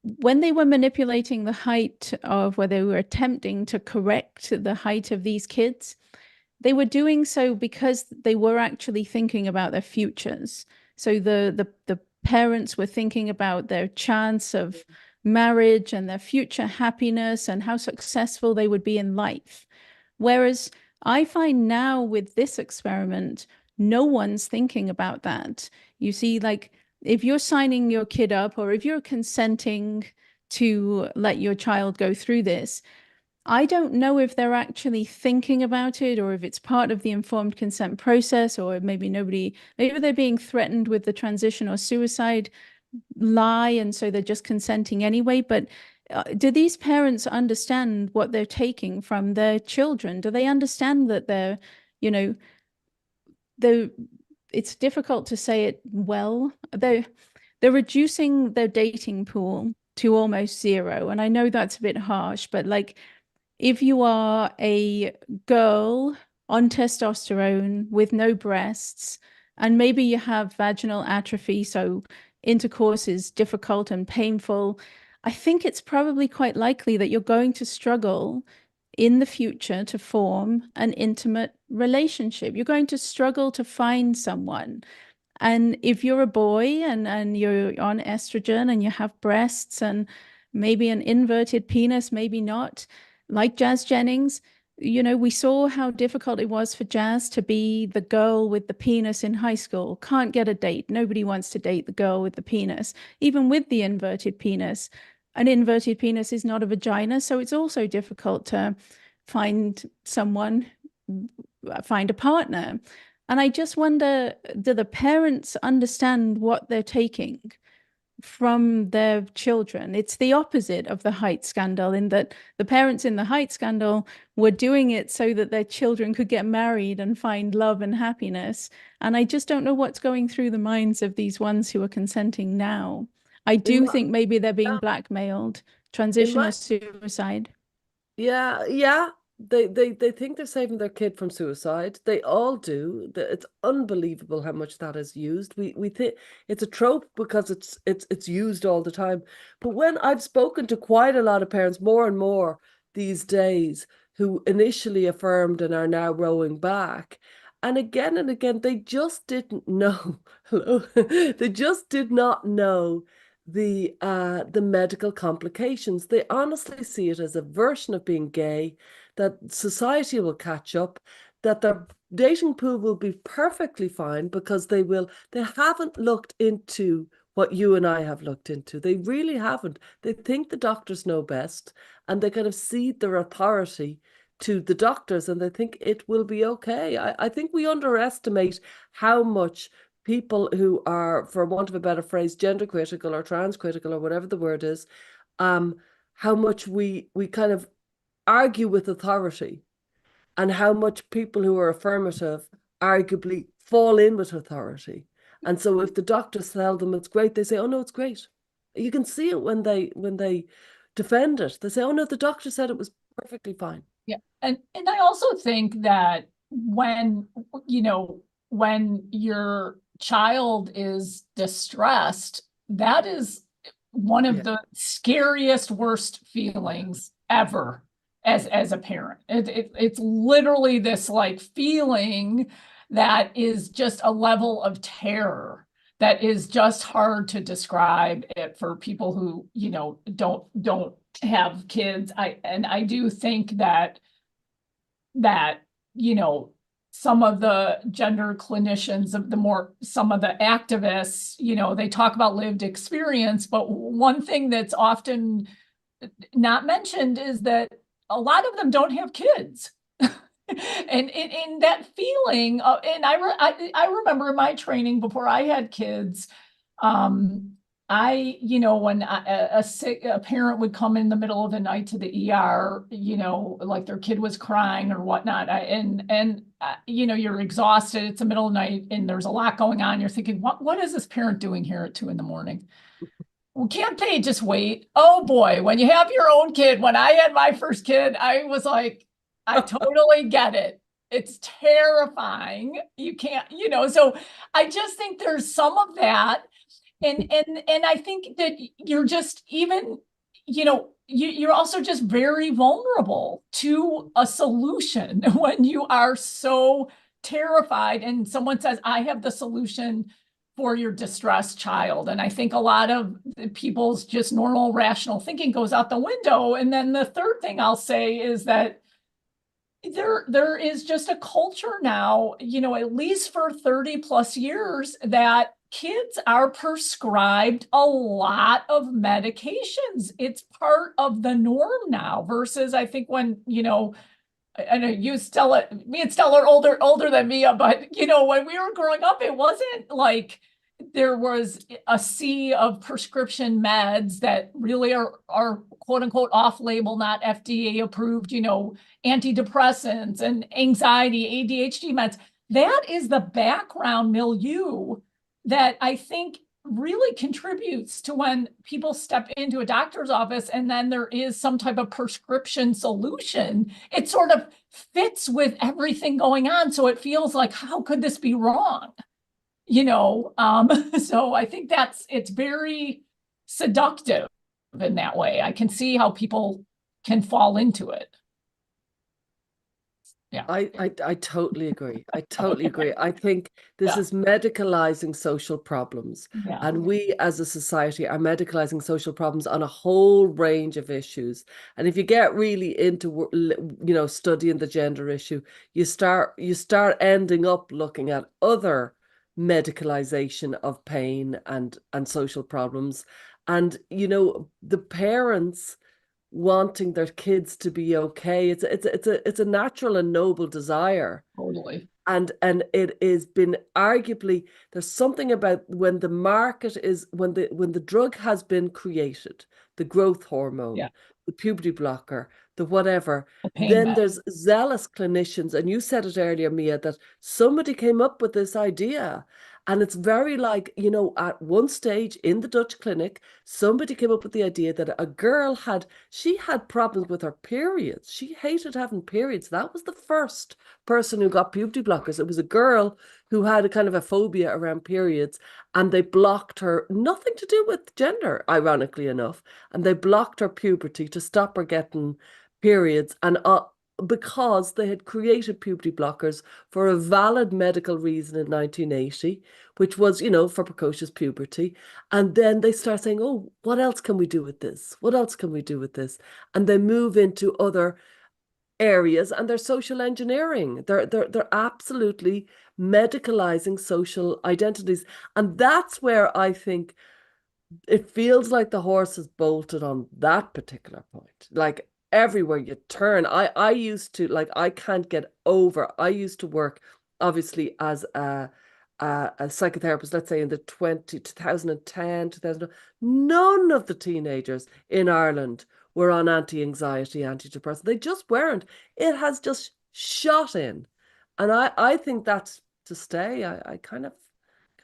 when they were manipulating the height of, where they were attempting to correct the height of these kids, they were doing so because they were actually thinking about their futures. So the parents were thinking about their chance of marriage and their future happiness and how successful they would be in life. Whereas I find now with this experiment, no one's thinking about that. You see, like, if you're signing your kid up, or if you're consenting to let your child go through this, I don't know if they're actually thinking about it, or if it's part of the informed consent process, or maybe they're being threatened with the transition or suicide lie, and so they're just consenting anyway. But do these parents understand what they're taking from their children? Do they understand that they're, you know, it's difficult to say it well. They're reducing their dating pool to almost zero. And I know that's a bit harsh, but like, if you are a girl on testosterone with no breasts, and maybe you have vaginal atrophy, so intercourse is difficult and painful, I think it's probably quite likely that you're going to struggle in the future to form an intimate relationship. You're going to struggle to find someone. And if you're a boy and you're on estrogen and you have breasts and maybe an inverted penis, maybe not, like Jazz Jennings, we saw how difficult it was for Jazz to be the girl with the penis in high school. Can't get a date. Nobody wants to date the girl with the penis, even with the inverted penis. An inverted penis is not a vagina, so it's also difficult to find someone, find a partner. And I just wonder, do the parents understand what they're taking from their children? It's the opposite of the height scandal, in that the parents in the height scandal were doing it so that their children could get married and find love and happiness. And I just don't know what's going through the minds of these ones who are consenting now. I do think maybe they're being blackmailed, transition or suicide. Yeah. They think they're saving their kid from suicide. They all do. It's unbelievable how much that is used. We think it's a trope because it's used all the time. But when I've spoken to quite a lot of parents, more and more these days, who initially affirmed and are now rowing back, and again, they just didn't know. Hello, they just did not know the medical complications. They honestly see it as a version of being gay, that society will catch up, that their dating pool will be perfectly fine because they haven't looked into what you and I have looked into. They really haven't. They think the doctors know best, and they kind of cede their authority to the doctors, and they think it will be okay. I think we underestimate how much people who are, for want of a better phrase, gender critical or trans critical or whatever the word is, how much we kind of argue with authority, and how much people who are affirmative arguably fall in with authority. And so if the doctors tell them it's great, they say, oh no, it's great. You can see it when they defend it. They say, oh no, the doctor said it was perfectly fine. Yeah. And I also think that when your child is distressed, that is one of the scariest, worst feelings ever as a parent. It's literally this like feeling that is just a level of terror that is just hard to describe it for people who, don't have kids. I do think that some of the gender clinicians, some of the activists, they talk about lived experience, but one thing that's often not mentioned is that a lot of them don't have kids. And in that feeling, and I remember in my training before I had kids, when a parent would come in the middle of the night to the ER, like their kid was crying or whatnot, you're exhausted. It's the middle of the night and there's a lot going on. You're thinking, what is this parent doing here at 2 a.m? Well, can't they just wait? Oh boy, when you have your own kid, when I had my first kid, I was like, I totally get it. It's terrifying. You can't, so I just think there's some of that. And I think that you're just even, you're also just very vulnerable to a solution when you are so terrified and someone says, I have the solution for your distressed child. And I think a lot of people's just normal rational thinking goes out the window. And then the third thing I'll say is that there is just a culture now, at least for 30 plus years, that kids are prescribed a lot of medications. It's part of the norm now versus I think when, I know you, Stella, me and Stella are older than Mia, but when we were growing up, it wasn't like there was a sea of prescription meds that really are quote unquote off label, not FDA approved, antidepressants and anxiety, ADHD meds. That is the background milieu that I think really contributes to when people step into a doctor's office and then there is some type of prescription solution. It sort of fits with everything going on. So it feels like, how could this be wrong? So I think it's very seductive in that way. I can see how people can fall into it. Yeah. I totally agree. I totally agree. I think this Yeah. is medicalizing social problems. Yeah. And we as a society are medicalizing social problems on a whole range of issues. And if you get really into, studying the gender issue, you start ending up looking at other medicalization of pain and social problems. And, the parents wanting their kids to be okay. It's a natural and noble desire. Totally. And it has been arguably, there's something about when the market is, when the drug has been created, the growth hormone, Yeah. the puberty blocker, the whatever, The pain then med. there's zealous clinicians. And you said it earlier, Mia, that somebody came up with this idea. And it's very like, at one stage in the Dutch clinic, somebody came up with the idea that a girl she had problems with her periods. She hated having periods. That was the first person who got puberty blockers. It was a girl who had a kind of a phobia around periods, and they blocked her, nothing to do with gender, ironically enough, and they blocked her puberty to stop her getting periods. And because they had created puberty blockers for a valid medical reason in 1980, which was, for precocious puberty. And then they start saying, oh, what else can we do with this? What else can we do with this? And they move into other areas, and they're social engineering. They're absolutely medicalizing social identities. And that's where I think it feels like the horse has bolted on that particular point. Like everywhere you turn, I used to, like, I can't get over, I used to work obviously as a psychotherapist, let's say in the 2010, 2000, none of the teenagers in Ireland were on anti-anxiety, antidepressant. They just weren't. It has just shot in. And I think that's to stay. I kind of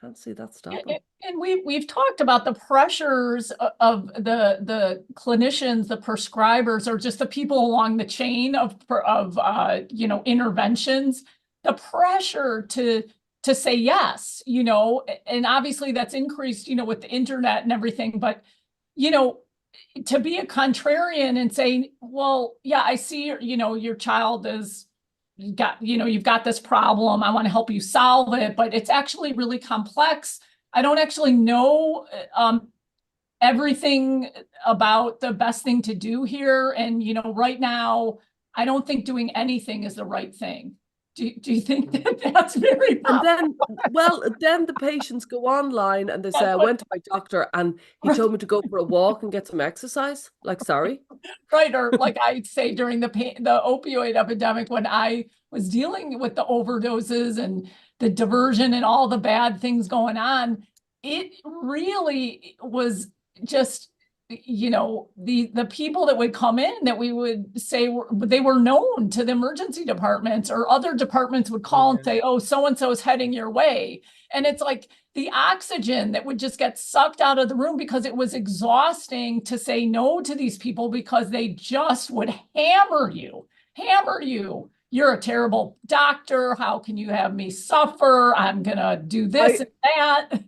can't see that stopping. And we've talked about the pressures of the clinicians, the prescribers, or just the people along the chain of interventions. The pressure to say yes, and obviously that's increased, with the internet and everything. But to be a contrarian and say, well, yeah, I see, your child is. You've got this problem. I want to help you solve it, but it's actually really complex. I don't actually know everything about the best thing to do here. And, right now, I don't think doing anything is the right thing. Do you think that that's very And then the patients go online and they say, I went to my doctor and he told me to go for a walk and get some exercise. Like, sorry. Right. Or like I'd say during the opioid epidemic, when I was dealing with the overdoses and the diversion and all the bad things going on, it really was just, the people that would come in that we would say they were known to the emergency departments, or other departments would call and say, oh, so-and-so is heading your way. And it's like the oxygen that would just get sucked out of the room, because it was exhausting to say no to these people, because they just would hammer you. You're a terrible doctor. How can you have me suffer? I'm going to do this and that.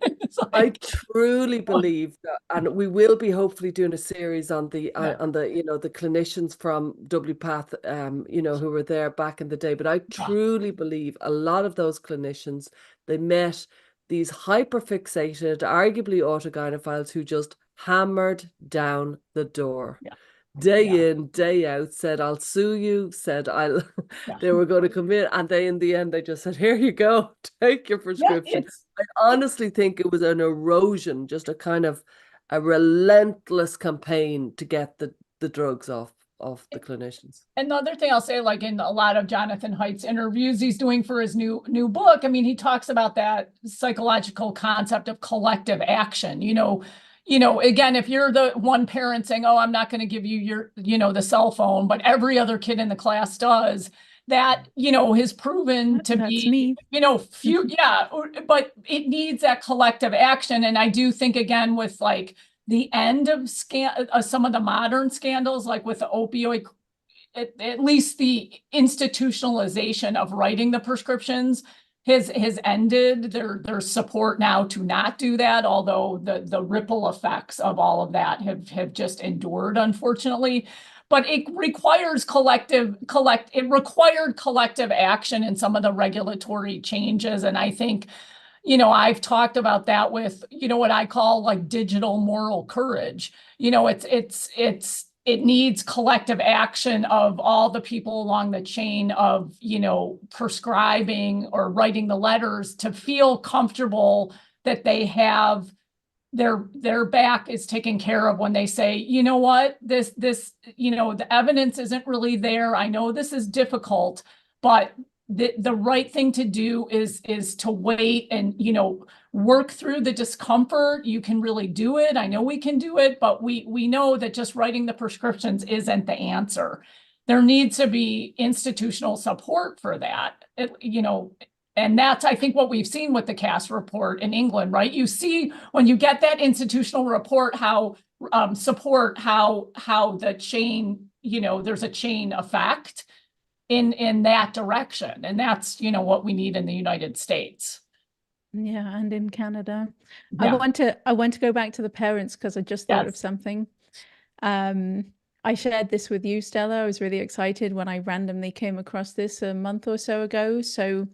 I truly believe that, and we will be hopefully doing a series on the the clinicians from WPATH, who were there back in the day. But I truly believe a lot of those clinicians, they met these hyperfixated, arguably autogynephiles who just hammered down the door. Yeah. Day in, day out, said, I'll sue you, said they were going to come in, and in the end, they just said, here you go, take your prescription. I honestly think it was an erosion, just a kind of a relentless campaign to get the drugs off the clinicians. And the other thing I'll say, like in a lot of Jonathan Haidt's interviews he's doing for his new book, I mean, he talks about that psychological concept of collective action. Again, if you're the one parent saying, oh, I'm not going to give you your, the cell phone, but every other kid in the class does, that, has proven to That's be, me. few, yeah, but it needs that collective action. And I do think, again, with like the end of some of the modern scandals, like with the opioid, at least the institutionalization of writing the prescriptions has ended. There's support now to not do that, although the ripple effects of all of that have just endured, unfortunately. But it requires it required collective action in some of the regulatory changes. And I think, I've talked about that with, what I call like digital moral courage. It needs collective action of all the people along the chain of, prescribing or writing the letters to feel comfortable that they have their back is taken care of when they say, you know what, this, the evidence isn't really there. I know this is difficult, but the right thing to do is to wait and, work through the discomfort. You can really do it. I know we can do it, but we know that just writing the prescriptions isn't the answer. There needs to be institutional support for that. And that's, I think, what we've seen with the Cass report in England, right? You see when you get that institutional report, how the chain, there's a chain effect in that direction. And that's, what we need in the United States. Yeah, and in Canada. Yeah. I want to go back to the parents because I just thought of Yes. something. I shared this with you, Stella. I was really excited when I randomly came across this a month or so ago. So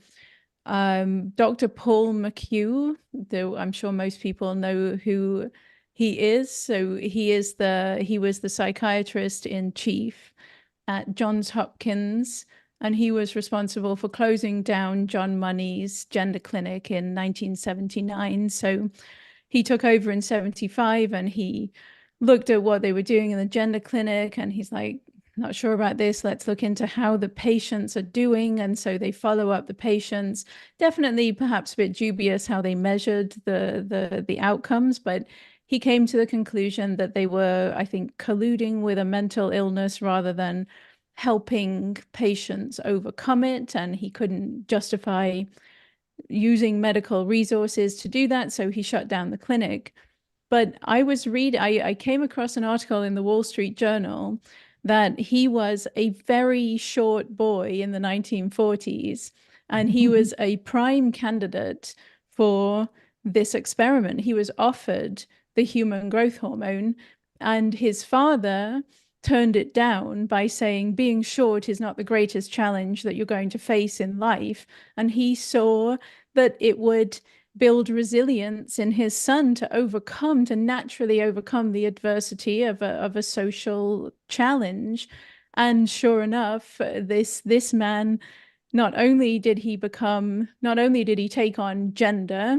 Dr. Paul McHugh, though I'm sure most people know who he is. So he was the psychiatrist in chief at Johns Hopkins, and he was responsible for closing down John Money's gender clinic in 1979. So he took over in 75 and he looked at what they were doing in the gender clinic, and he's like, not sure about this. Let's look into how the patients are doing. And so they follow up the patients. Definitely perhaps a bit dubious how they measured the outcomes, but he came to the conclusion that they were, I think, colluding with a mental illness rather than helping patients overcome it. And he couldn't justify using medical resources to do that. So he shut down the clinic. But I came across an article in the Wall Street Journal that he was a very short boy in the 1940s, and he was a prime candidate for this experiment. He was offered the human growth hormone, and his father turned it down by saying being short is not the greatest challenge that you're going to face in life. And he saw that it would build resilience in his son to naturally overcome the adversity of a social challenge. And sure enough, this man, not only did he take on gender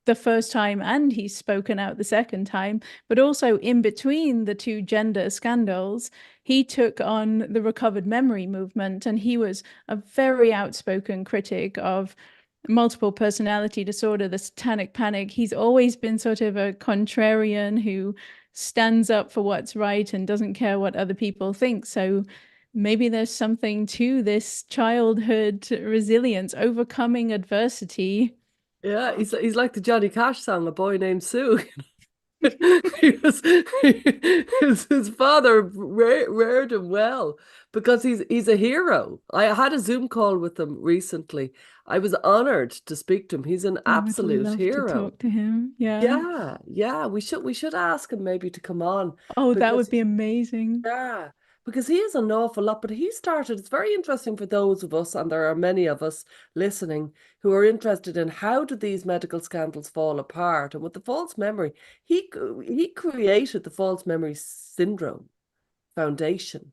the first time and he's spoken out the second time, but also in between the two gender scandals, he took on the recovered memory movement, and he was a very outspoken critic of multiple personality disorder, the satanic panic. He's always been sort of a contrarian who stands up for what's right and doesn't care what other people think. So maybe there's something to this childhood resilience, overcoming adversity. Yeah, he's like the Johnny Cash song, A Boy Named Sue. His father reared him well because he's a hero. I had a Zoom call with him recently. I was honored to speak to him. He's an I would absolute love hero. to talk to him. Yeah. We should ask him maybe to come on Oh, that would because be amazing. yeah, because he is an awful lot, but he started, it's very interesting for those of us, and there are many of us listening who are interested in how do these medical scandals fall apart. And with the false memory, he created the false memory syndrome foundation.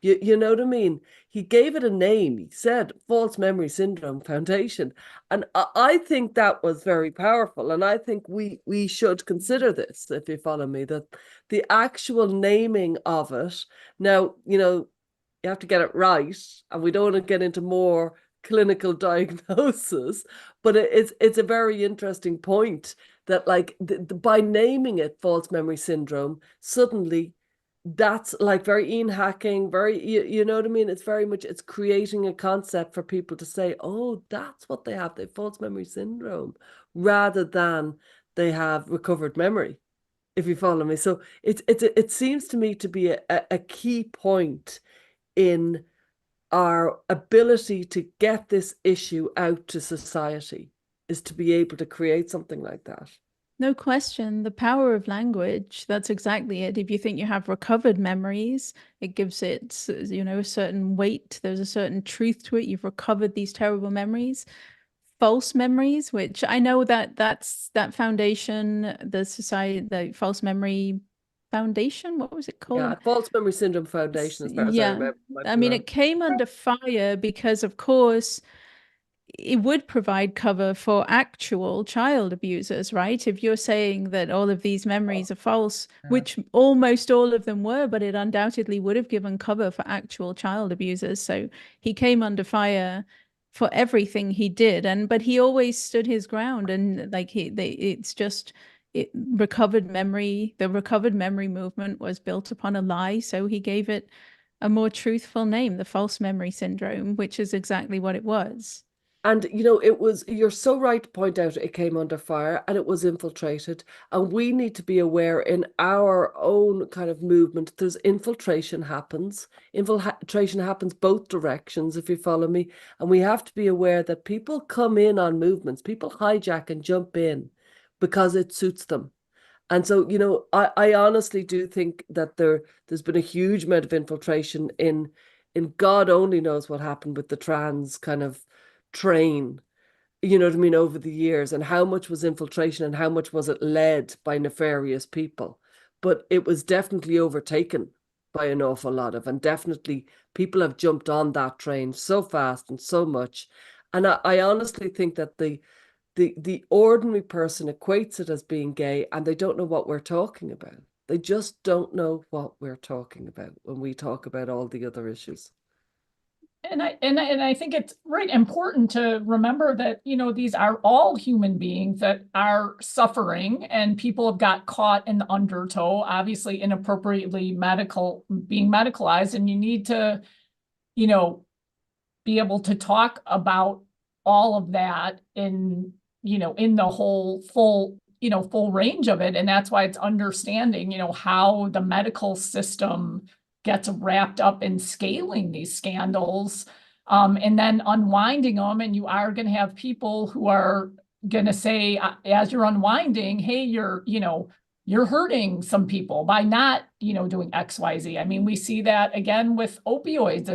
You know what I mean? He gave it a name. He said False Memory Syndrome Foundation. And I think that was very powerful. And I think we should consider this, if you follow me, that the actual naming of it. Now, you have to get it right, and we don't want to get into more clinical diagnosis, but it's a very interesting point that, like, by naming it false memory syndrome, suddenly that's like very Ian hacking, very, you know what I mean? It's very much, it's creating a concept for people to say, oh, that's what they have. They have false memory syndrome, rather than they have recovered memory, if you follow me. So it seems to me to be a key point in our ability to get this issue out to society, is to be able to create something like that. No question. The power of language, that's exactly it. If you think you have recovered memories, it gives it, a certain weight. There's a certain truth to it. You've recovered these terrible memories. False memories, which I know that's that foundation, the society, the false memory foundation, what was it Yeah, called? false memory syndrome foundation, as far as I Yeah. remember. Might I be mean, wrong. it came under fire because, of course, it would provide cover for actual child abusers, right? If you're saying that all of these memories are false, Yeah. which almost all of them were, but it undoubtedly would have given cover for actual child abusers. So he came under fire for everything he did, but he always stood his ground, and like it's just recovered memory. The recovered memory movement was built upon a lie, so he gave it a more truthful name, the false memory syndrome, which is exactly what it was. And, you're so right to point out it came under fire and it was infiltrated. And we need to be aware in our own kind of movement, there's infiltration happens. Infiltration happens both directions, if you follow me. And we have to be aware that people come in on movements, people hijack and jump in because it suits them. And so, I honestly do think that there's been a huge amount of infiltration in God only knows what happened with the trans kind of train, you know what I mean, over the years, and how much was infiltration and how much was it led by nefarious people. But it was definitely overtaken by an awful lot of, and definitely people have jumped on that train so fast and so much. And I honestly think that the ordinary person equates it as being gay, and they don't know what we're talking about. They just don't know what we're talking about when we talk about all the other issues. And I think it's right important to remember that, these are all human beings that are suffering, and people have got caught in the undertow, obviously inappropriately being medicalized, and you need to, you know, be able to talk about all of that in the whole full range of it. And that's why it's understanding, how the medical system gets wrapped up in scaling these scandals, and then unwinding them. And you are going to have people who are going to say, as you're unwinding, hey, you're hurting some people by not, doing XYZ. I mean, we see that again with opioids.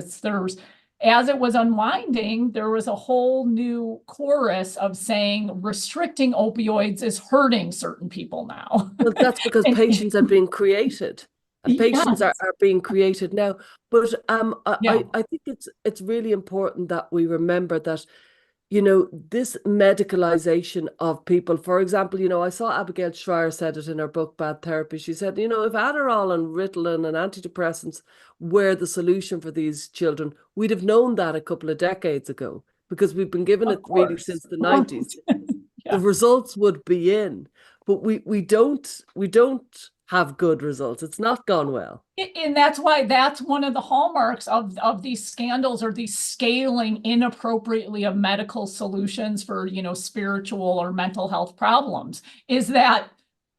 As it was unwinding, there was a whole new chorus of saying restricting opioids is hurting certain people now. Well, that's because And patients are being created, and patients yes, are being created now. But yeah, I think it's really important that we remember that, this medicalization of people. For example, I saw Abigail Schreier said it in her book, Bad Therapy. She said, if Adderall and Ritalin and antidepressants were the solution for these children, we'd have known that a couple of decades ago, because we've been given of it really course. since the 90s. The Yeah. results would be in, but we don't have good results. It's not gone well. And that's why that's one of the hallmarks of these scandals, or these scaling inappropriately of medical solutions for, spiritual or mental health problems, is that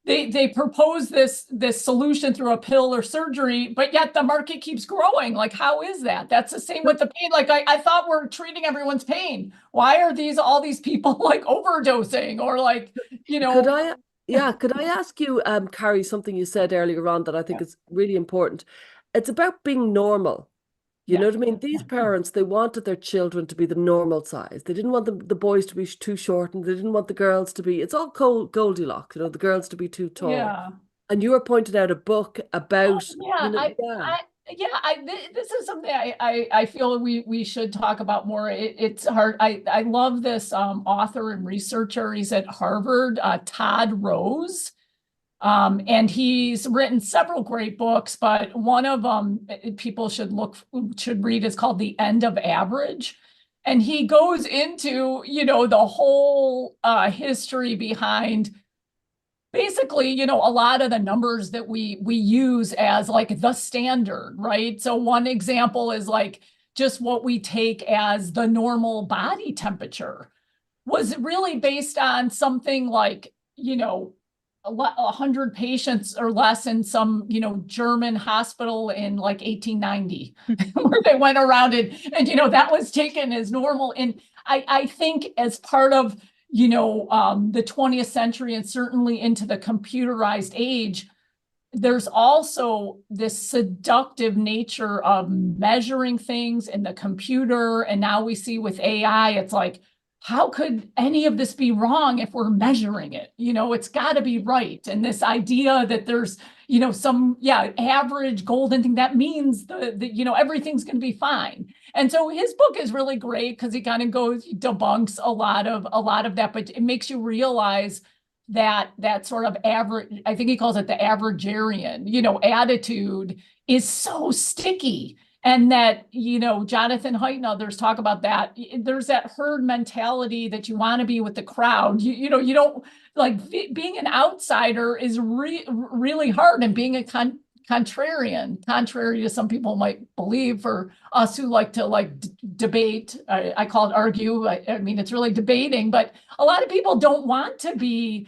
they propose this solution through a pill or surgery, but yet the market keeps growing. Like, how is that? That's the same with the pain. Like, I thought we're treating everyone's pain. Why are all these people like overdosing, or like, Could I, yeah, could I ask you, Carrie, something you said earlier on that I think yeah, is really important? It's about being normal. You know yeah, what I mean? These parents, they wanted their children to be the normal size. They didn't want the boys to be too short, and they didn't want the girls to be, it's all Goldilocks, the girls to be too tall. yeah. And you were pointing out a book about, Yeah, yeah, this is something I feel we should talk about more. It's hard. I love this author and researcher. He's at Harvard, Todd Rose. And he's written several great books, but one of them people should read is called The End of Average. And he goes into, the whole history behind basically, you know, a lot of the numbers that we use as like the standard, right? So one example is like just what we take as the normal body temperature was really based on something like, you know, 100 patients or less in some, you know, German hospital in like 1890, where they went around and, you know, that was taken as normal. And I think as part of, you know, the 20th century and certainly into the computerized age, there's also this seductive nature of measuring things in the computer. And now we see with AI, it's like, how could any of this be wrong if we're measuring it? You know, it's got to be right. And this idea that there's, you know, some, average golden thing, that means you know, everything's going to be fine. And so his book is really great because he kind of debunks a lot of that, but it makes you realize that sort of average, I think he calls it the averagarian, you know, attitude is so sticky. And that, you know, Jonathan Haidt and others talk about that. There's that herd mentality that you want to be with the crowd. You know, you don't like being an outsider is really hard, and being a contrarian, contrary to some people might believe. For us who like to debate, I call it argue. I mean, it's really debating, but a lot of people don't want to be,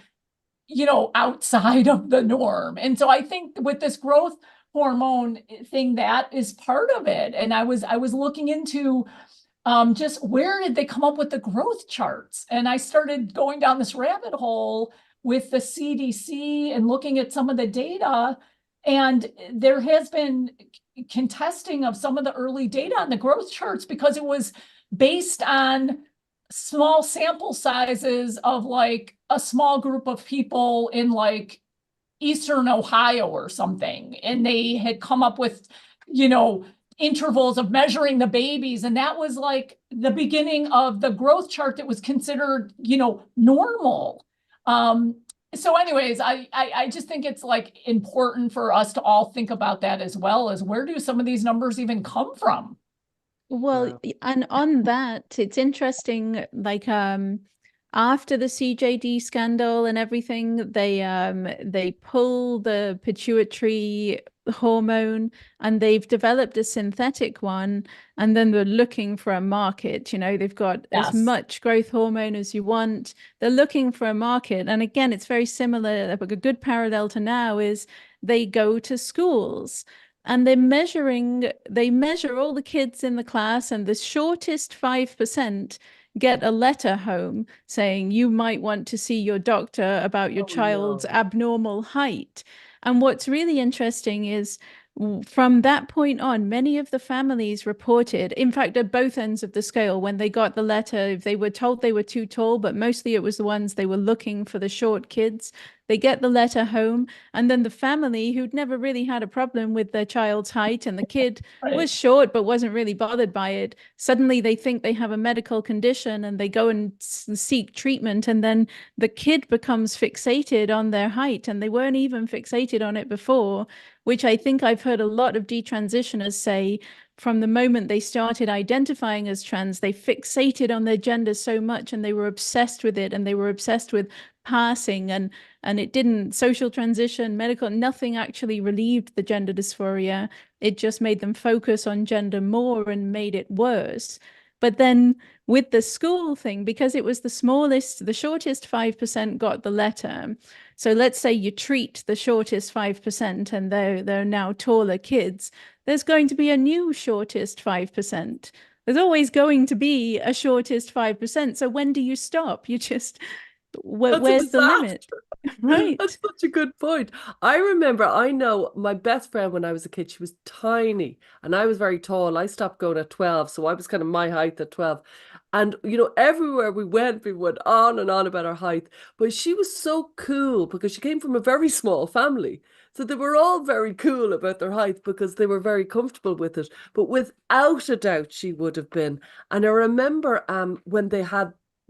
you know, outside of the norm. And so I think with this growth hormone thing, that is part of it. And I was looking into just where did they come up with the growth charts? And I started going down this rabbit hole with the CDC and looking at some of the data. And there has been contesting of some of the early data on the growth charts because it was based on small sample sizes of like a small group of people in like Eastern Ohio or something. And they had come up with, you know, intervals of measuring the babies. And that was like the beginning of the growth chart that was considered, you know, normal. So anyways, I just think it's like important for us to all think about that, as well as where do some of these numbers even come from? Well, and on that, it's interesting, like after the CJD scandal and everything, they pull the pituitary hormone and they've developed a synthetic one, and then they're looking for a market. You know, they've got as much growth hormone as you want. They're looking for a market. And again, it's very similar. A good parallel to now is they go to schools. And they measure all the kids in the class, and the shortest 5% get a letter home saying you might want to see your doctor about your child's abnormal height. And what's really interesting is from that point on, many of the families reported, in fact, at both ends of the scale, when they got the letter, if they were told they were too tall, but mostly it was the ones they were looking for the short kids, they get the letter home, and then the family who'd never really had a problem with their child's height and the kid was short but wasn't really bothered by it, suddenly they think they have a medical condition and they go and seek treatment, and then the kid becomes fixated on their height and they weren't even fixated on it before, which I think I've heard a lot of detransitioners say from the moment they started identifying as trans, they fixated on their gender so much and they were obsessed with it, and they were obsessed with passing, and it didn't, social transition, medical, nothing actually relieved the gender dysphoria. It just made them focus on gender more and made it worse. But then with the school thing, because it was the shortest 5% got the letter. So let's say you treat the shortest 5% and they're now taller kids. There's going to be a new shortest 5%. There's always going to be a shortest 5%. So when do you stop? You just, where's the limit? Right. That's such a good point. I know my best friend when I was a kid, she was tiny and I was very tall. I stopped going at 12, so I was kind of my height at 12. And, you know, everywhere we went on and on about her height. But she was so cool because she came from a very small family. So they were all very cool about their height because they were very comfortable with it. But without a doubt, she would have been. And I remember when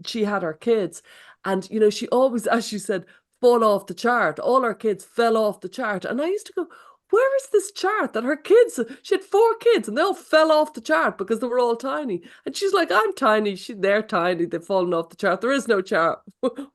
she had her kids, and, you know, she always, as you said, fall off the chart. All our kids fell off the chart. And I used to go, where is this chart that her kids, she had 4 kids and they all fell off the chart because they were all tiny. And she's like, I'm tiny. They're tiny. They've fallen off the chart. There is no chart.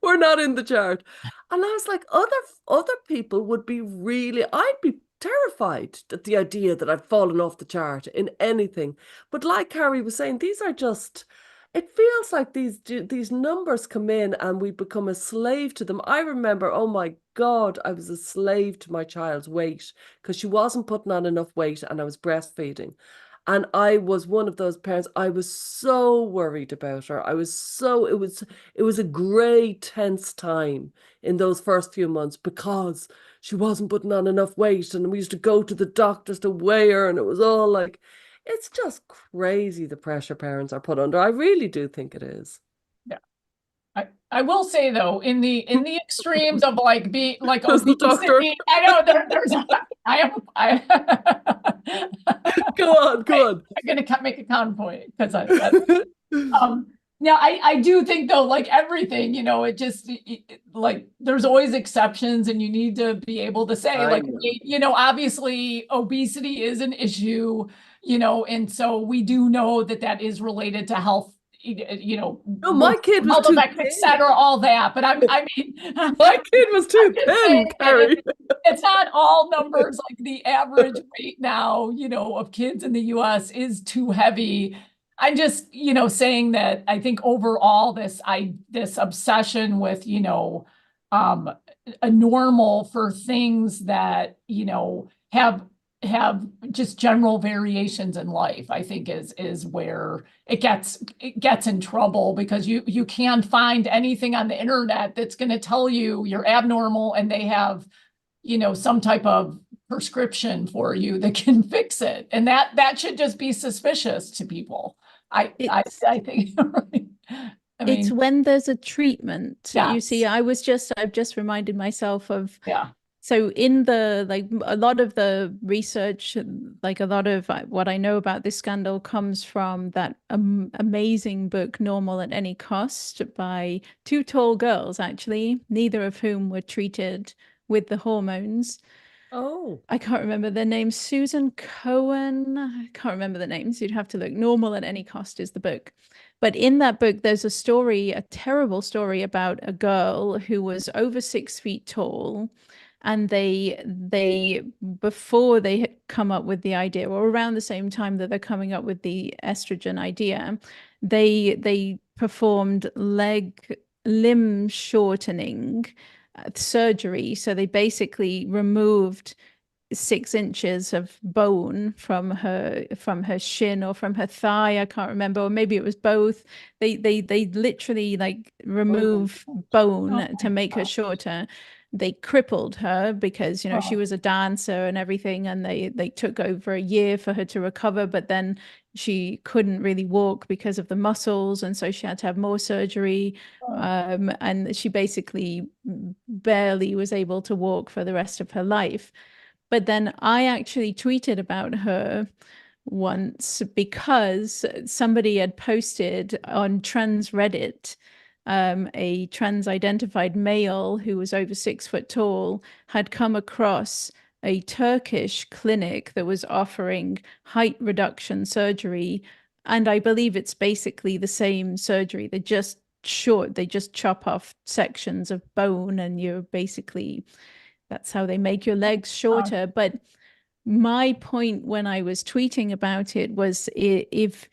We're not in the chart. And I was like, other people would be really, I'd be terrified at the idea that I've fallen off the chart in anything. But like Carrie was saying, these are just, it feels like these numbers come in and we become a slave to them. I remember, oh my God, I was a slave to my child's weight because she wasn't putting on enough weight and I was breastfeeding. And I was one of those parents. I was so worried about her. It was a grey, tense time in those first few months because she wasn't putting on enough weight. And we used to go to the doctors to weigh her, and it was all like, it's just crazy the pressure parents are put under. I really do think it is. Yeah. I will say though, in the extremes of like being like As the doctor. obesity, I know there's I Go on, go on. I'm gonna make a counterpoint because now I do think though, like everything, it just like there's always exceptions, and you need to be able to say like, obviously obesity is an issue, and so we do know that is related to health, No, my kid was too thin. etc., all that. But I mean, my kid was too thin, Carrie. It's not all numbers. Like the average weight now, of kids in the US is too heavy. I'm just, saying that I think overall this obsession with, a normal for things that, have just general variations in life, I think is where it gets in trouble, because you can't find anything on the internet that's going to tell you you're abnormal and they have, some type of prescription for you that can fix it. And that should just be suspicious to people. I think, right? It's when there's a treatment. Yes. You see, I've just reminded myself of, yeah. So in a lot of the research, like a lot of what I know about this scandal comes from that amazing book, Normal at Any Cost, by 2 tall girls, actually, neither of whom were treated with the hormones. Oh. I can't remember their names. Susan Cohen. I can't remember the names. You'd have to look. Normal at Any Cost is the book. But in that book, there's a story, a terrible story about a girl who was over 6 feet tall. And they before they had come up with the idea, or around the same time that they're coming up with the estrogen idea, they performed limb shortening surgery. So they basically removed 6 inches of bone from her shin or from her thigh. I can't remember, or maybe it was both. They literally like remove bone to make her shorter. They crippled her because she was a dancer and everything, and they took over a year for her to recover, but then she couldn't really walk because of the muscles, and so she had to have more surgery. And she basically barely was able to walk for the rest of her life. But then I actually tweeted about her once because somebody had posted on trans Reddit, a trans-identified male who was over 6 foot tall had come across a Turkish clinic that was offering height reduction surgery. And I believe it's basically the same surgery. They just chop off sections of bone, and that's how they make your legs shorter. But my point when I was tweeting about it was, if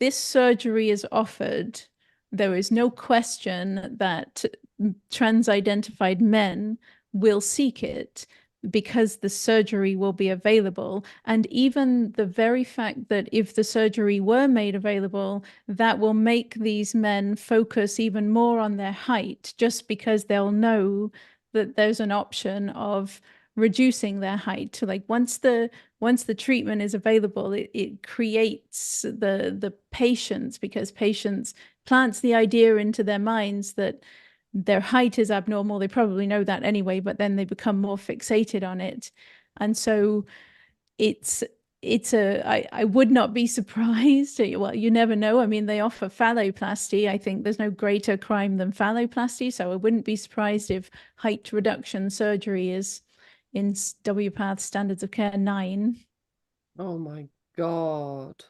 this surgery is offered, there is no question that trans-identified men will seek it because the surgery will be available. And even the very fact that if the surgery were made available, that will make these men focus even more on their height, just because they'll know that there's an option of reducing their height. To like once the treatment is available, it creates the patients, because patients plants the idea into their minds that their height is abnormal. They probably know that anyway, but then they become more fixated on it. And so I would not be surprised. Well, you never know. I mean, they offer phalloplasty. I think there's no greater crime than phalloplasty. So I wouldn't be surprised if height reduction surgery is in WPATH Standards of Care 9. Oh my God.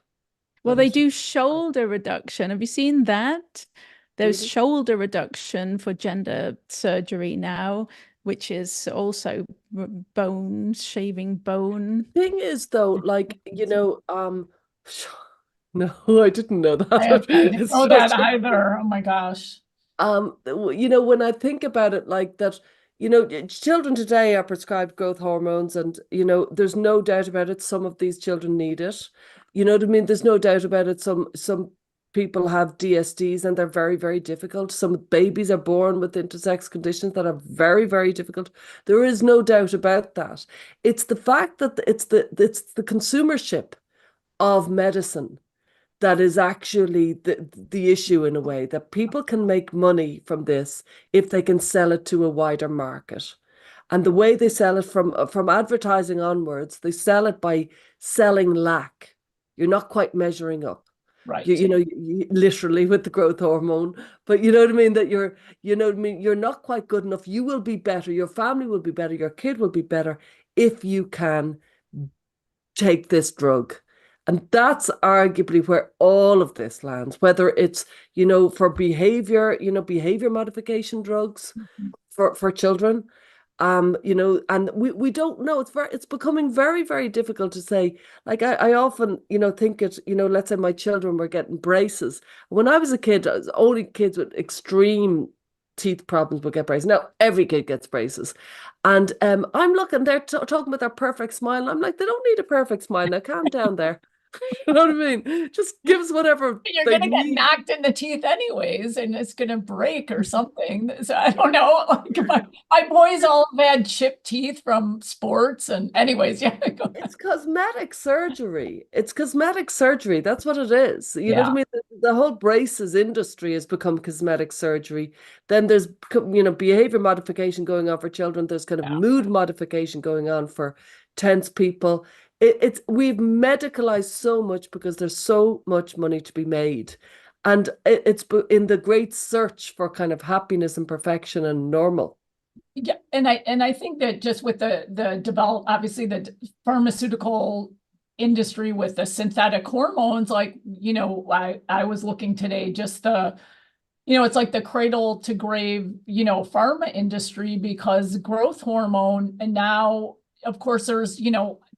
Well, That they is just do shoulder reduction. Have you seen that? There's really. shoulder reduction for gender surgery now, which is also bones, shaving bone. Thing is though, like, no, I didn't know that. I didn't It's know that just either. Oh my gosh. when I think about it like that, children today are prescribed growth hormones, and there's no doubt about it, some of these children need it. You know what I mean? There's no doubt about it. Some people have DSDs and they're very, very difficult. Some babies are born with intersex conditions that are very, very difficult. There is no doubt about that. It's the fact that it's the consumership of medicine that is actually the issue, in a way, that people can make money from this if they can sell it to a wider market. And the way they sell it from advertising onwards, they sell it by selling lack. You're not quite measuring up. You, Right. you know, literally with the growth hormone, but you know what I mean, that you're not quite good enough. You will be better. Your family will be better. Your kid will be better if you can take this drug. And that's arguably where all of this lands, whether it's, for behavior modification drugs Mhm. for children. And we don't know. It's becoming very, very difficult to say. Like I often, think it, let's say my children were getting braces. When I was a kid, only kids with extreme teeth problems would get braces. Now every kid gets braces. And I'm looking, they're talking about their perfect smile. And I'm like, they don't need a perfect smile. Now calm down there. You know what I mean? Just give us whatever You're they gonna get need. knocked in the teeth anyways, and it's gonna break or something. So I don't know. Like my boys all have had chipped teeth from sports, and anyways, yeah. It's cosmetic surgery. It's cosmetic surgery. That's what it is. You know what I Yeah. mean? The whole braces industry has become cosmetic surgery. Then there's, behavior modification going on for children. There's kind of Yeah. mood modification going on for tense people. We've medicalized so much because there's so much money to be made. And it's in the great search for kind of happiness and perfection and normal. Yeah, and I think that just with the develop, obviously the pharmaceutical industry with the synthetic hormones, like, I was looking today, just it's like the cradle to grave, pharma industry, because growth hormone, and now of course there's,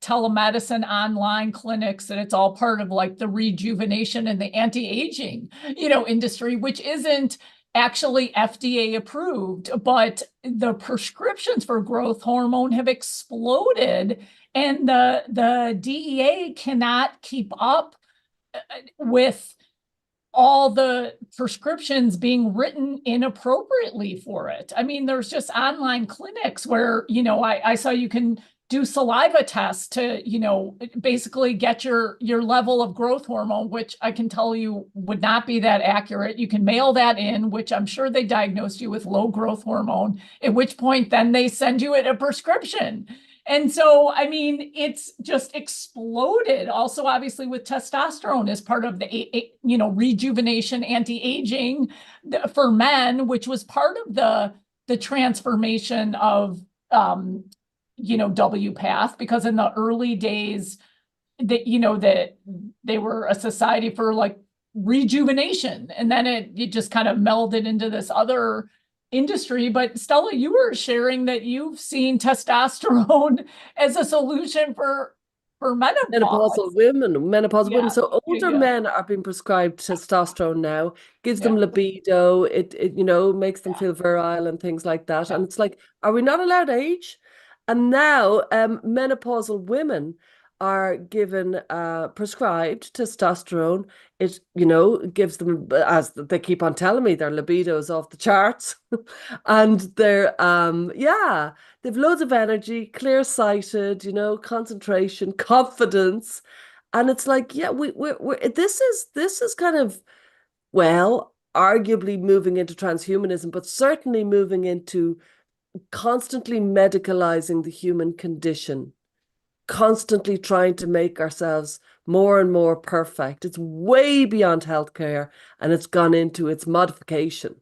telemedicine, online clinics, and it's all part of like the rejuvenation and the anti-aging, industry, which isn't actually FDA approved, but the prescriptions for growth hormone have exploded, and the DEA cannot keep up with all the prescriptions being written inappropriately for it. I mean, there's just online clinics where, I saw you can do saliva tests to, basically get your level of growth hormone, which I can tell you would not be that accurate. You can mail that in, which I'm sure they diagnosed you with low growth hormone, at which point then they send you a prescription. And so, I mean, it's just exploded. Also, obviously, with testosterone as part of the, rejuvenation, anti-aging for men, which was part of the transformation of, WPATH, because in the early days, that they were a society for like rejuvenation, and then it just kind of melded into this other industry. But Stella, you were sharing that you've seen testosterone as a solution for menopause. Menopausal women. Yeah, So older yeah, men are being prescribed testosterone now, gives yeah, them libido. It makes them feel virile and things like that. yeah. And it's like, are we not allowed age? And now, menopausal women are given prescribed testosterone. It, gives them, as they keep on telling me, their libido is off the charts. And yeah, they've loads of energy, clear-sighted, concentration, confidence. And it's like, yeah, this is kind of, well, arguably moving into transhumanism, but certainly moving into constantly medicalizing the human condition, constantly trying to make ourselves more and more perfect. It's way beyond healthcare, and it's gone into its modification.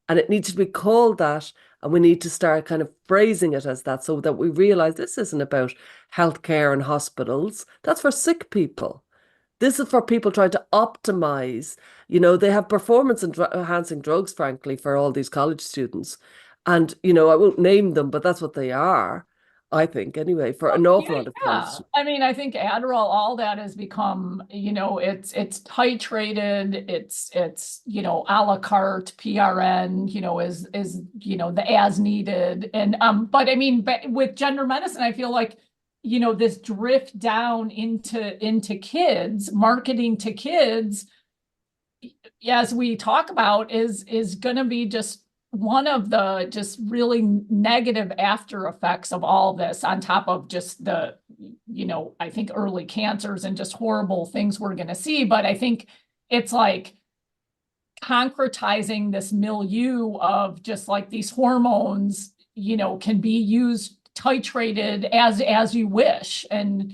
And it needs to be called that, And we need to start kind of phrasing it as that so that we realize this isn't about healthcare and hospitals. That's for sick people. This is for people trying to optimize. They have performance enhancing drugs, frankly, for all these college students. And, I won't name them, but that's what they are, I think, anyway, for an awful lot of college. I mean, I think Adderall, all that has become, it's titrated, it's a la carte, PRN, is the as needed. And but I mean, with gender medicine, I feel like, this drift down into kids, marketing to kids, as we talk about, is gonna be just one of the just really negative after effects of all this, on top of just the, I think early cancers and just horrible things we're going to see. But I think it's like concretizing this milieu of just like these hormones, can be used, titrated as you wish, and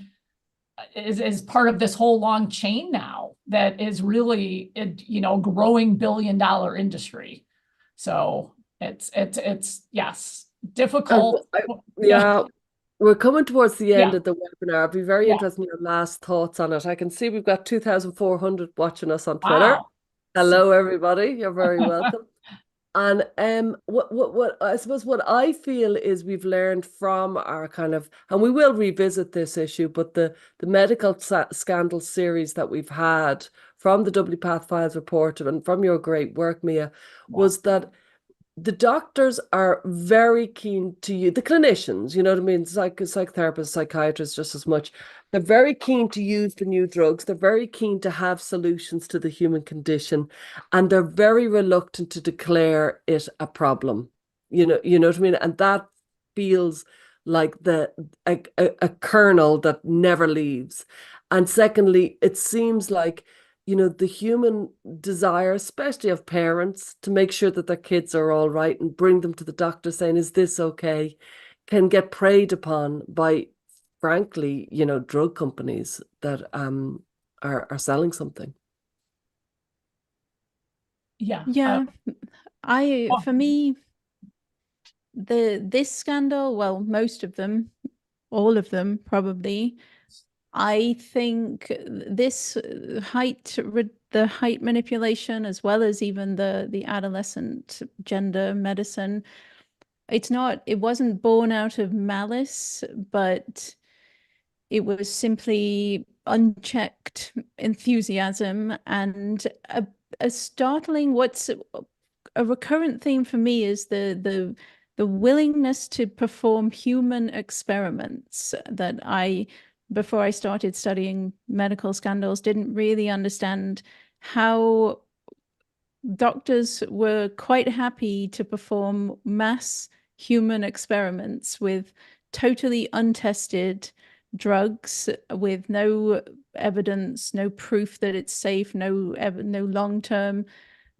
is part of this whole long chain now that is really, growing billion-dollar industry. So it's yes, difficult. Yeah, we're coming towards the end Yeah. of the webinar. I'd be very Yeah. interested in your last thoughts on it. I can see we've got 2,400 watching us on Twitter. Wow. Hello, everybody. You're very welcome. And what I suppose what I feel is we've learned from our kind of, and we will revisit this issue, but the medical scandal series that we've had from the WPATH Files report and from your great work, Mia, was that the doctors are very keen to use, the clinicians, you know what I mean, psychotherapists, psychiatrists, just as much. They're very keen to use the new drugs. They're very keen to have solutions to the human condition, and they're very reluctant to declare it a problem. You know what I mean? And that feels like a kernel that never leaves. And secondly, it seems like the human desire, especially of parents, to make sure that their kids are all right and bring them to the doctor saying, is this okay, can get preyed upon by, frankly, drug companies that are selling something. Yeah. Yeah. For me, this scandal, well, most of them, all of them probably, I think this the height manipulation, as well as even the adolescent gender medicine, it wasn't born out of malice, but it was simply unchecked enthusiasm. And a startling, what's a recurrent theme for me is the willingness to perform human experiments that before I started studying medical scandals, didn't really understand how doctors were quite happy to perform mass human experiments with totally untested drugs, with no evidence, no proof that it's safe, no long-term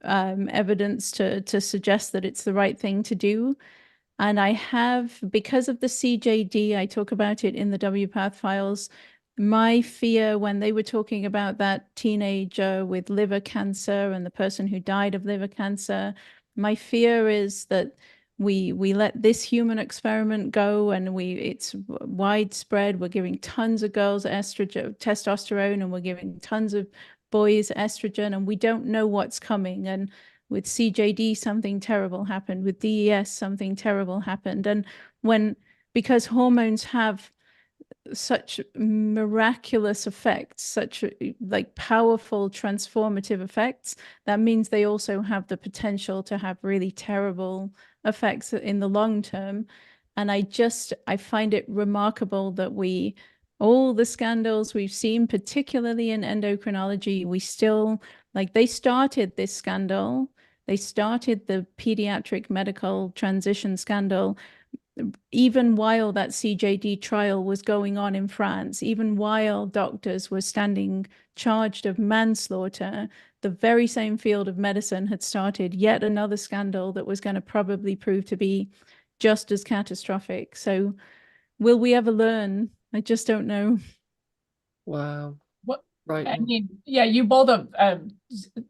evidence to suggest that it's the right thing to do. And I have, because of the CJD, I talk about it in the WPATH files, my fear when they were talking about that teenager with liver cancer and the person who died of liver cancer, my fear is that we let this human experiment go, and it's widespread. We're giving tons of girls estrogen, testosterone, and we're giving tons of boys estrogen, and we don't know what's coming. And with CJD, something terrible happened. With DES, something terrible happened. And because hormones have such miraculous effects, such like powerful transformative effects, that means they also have the potential to have really terrible effects in the long term. And I find it remarkable that all the scandals we've seen, particularly in endocrinology, we still, like, they started this scandal, they started the pediatric medical transition scandal even while that CJD trial was going on in France, even while doctors were standing charged of manslaughter. The very same field of medicine had started yet another scandal that was going to probably prove to be just as catastrophic. So will we ever learn? I just don't know. Wow. Right. I mean, yeah, you both have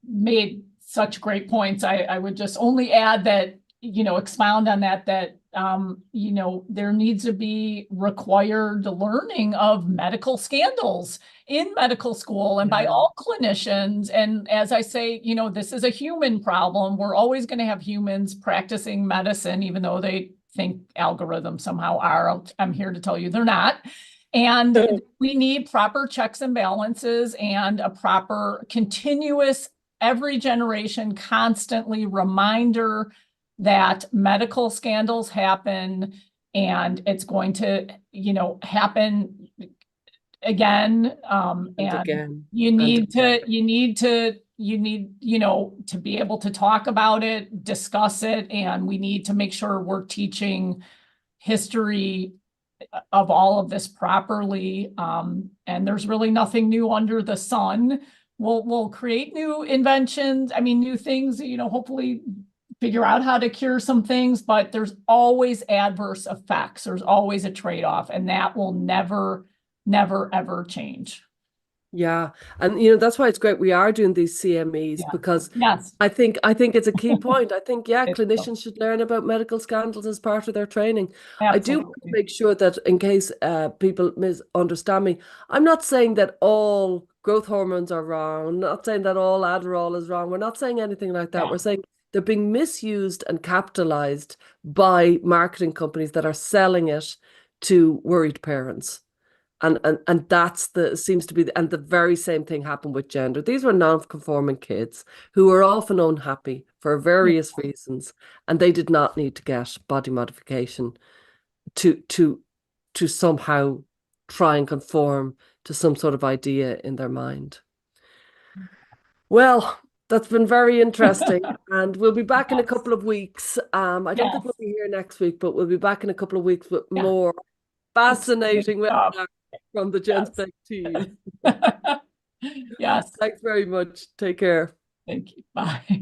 made such great points. I would just only add that, expound on that, there needs to be required learning of medical scandals in medical school and by all clinicians. And as I say, this is a human problem. We're always going to have humans practicing medicine, even though they think algorithms somehow are. I'm here to tell you they're not. And we need proper checks and balances and a proper continuous, every generation, constantly reminder that medical scandals happen, and it's going to, happen again. And again. you need to be able to talk about it, discuss it, and we need to make sure we're teaching history of all of this properly. And there's really nothing new under the sun. We'll create new inventions, new things, hopefully figure out how to cure some things, but there's always adverse effects. There's always a trade-off, and that will never, ever change. Yeah. And that's why it's great we are doing these CMEs, because I think it's a key point. I think, clinicians should learn about medical scandals as part of their training. Absolutely. I do want to make sure that in case people misunderstand me, I'm not saying that all growth hormones are wrong. I'm not saying that all Adderall is wrong. We're not saying anything like that. We're saying they're being misused and capitalized by marketing companies that are selling it to worried parents. And that's seems to be, and the very same thing happened with gender. These were non-conforming kids who were often unhappy for various reasons, and they did not need to get body modification to somehow try and conform to some sort of idea in their mind. Well, that's been very interesting, and we'll be back in a couple of weeks. I don't think we'll be here next week, but we'll be back in a couple of weeks with more fascinating webinars from the Genspect team. Yes. Thanks very much. Take care. Thank you. Bye.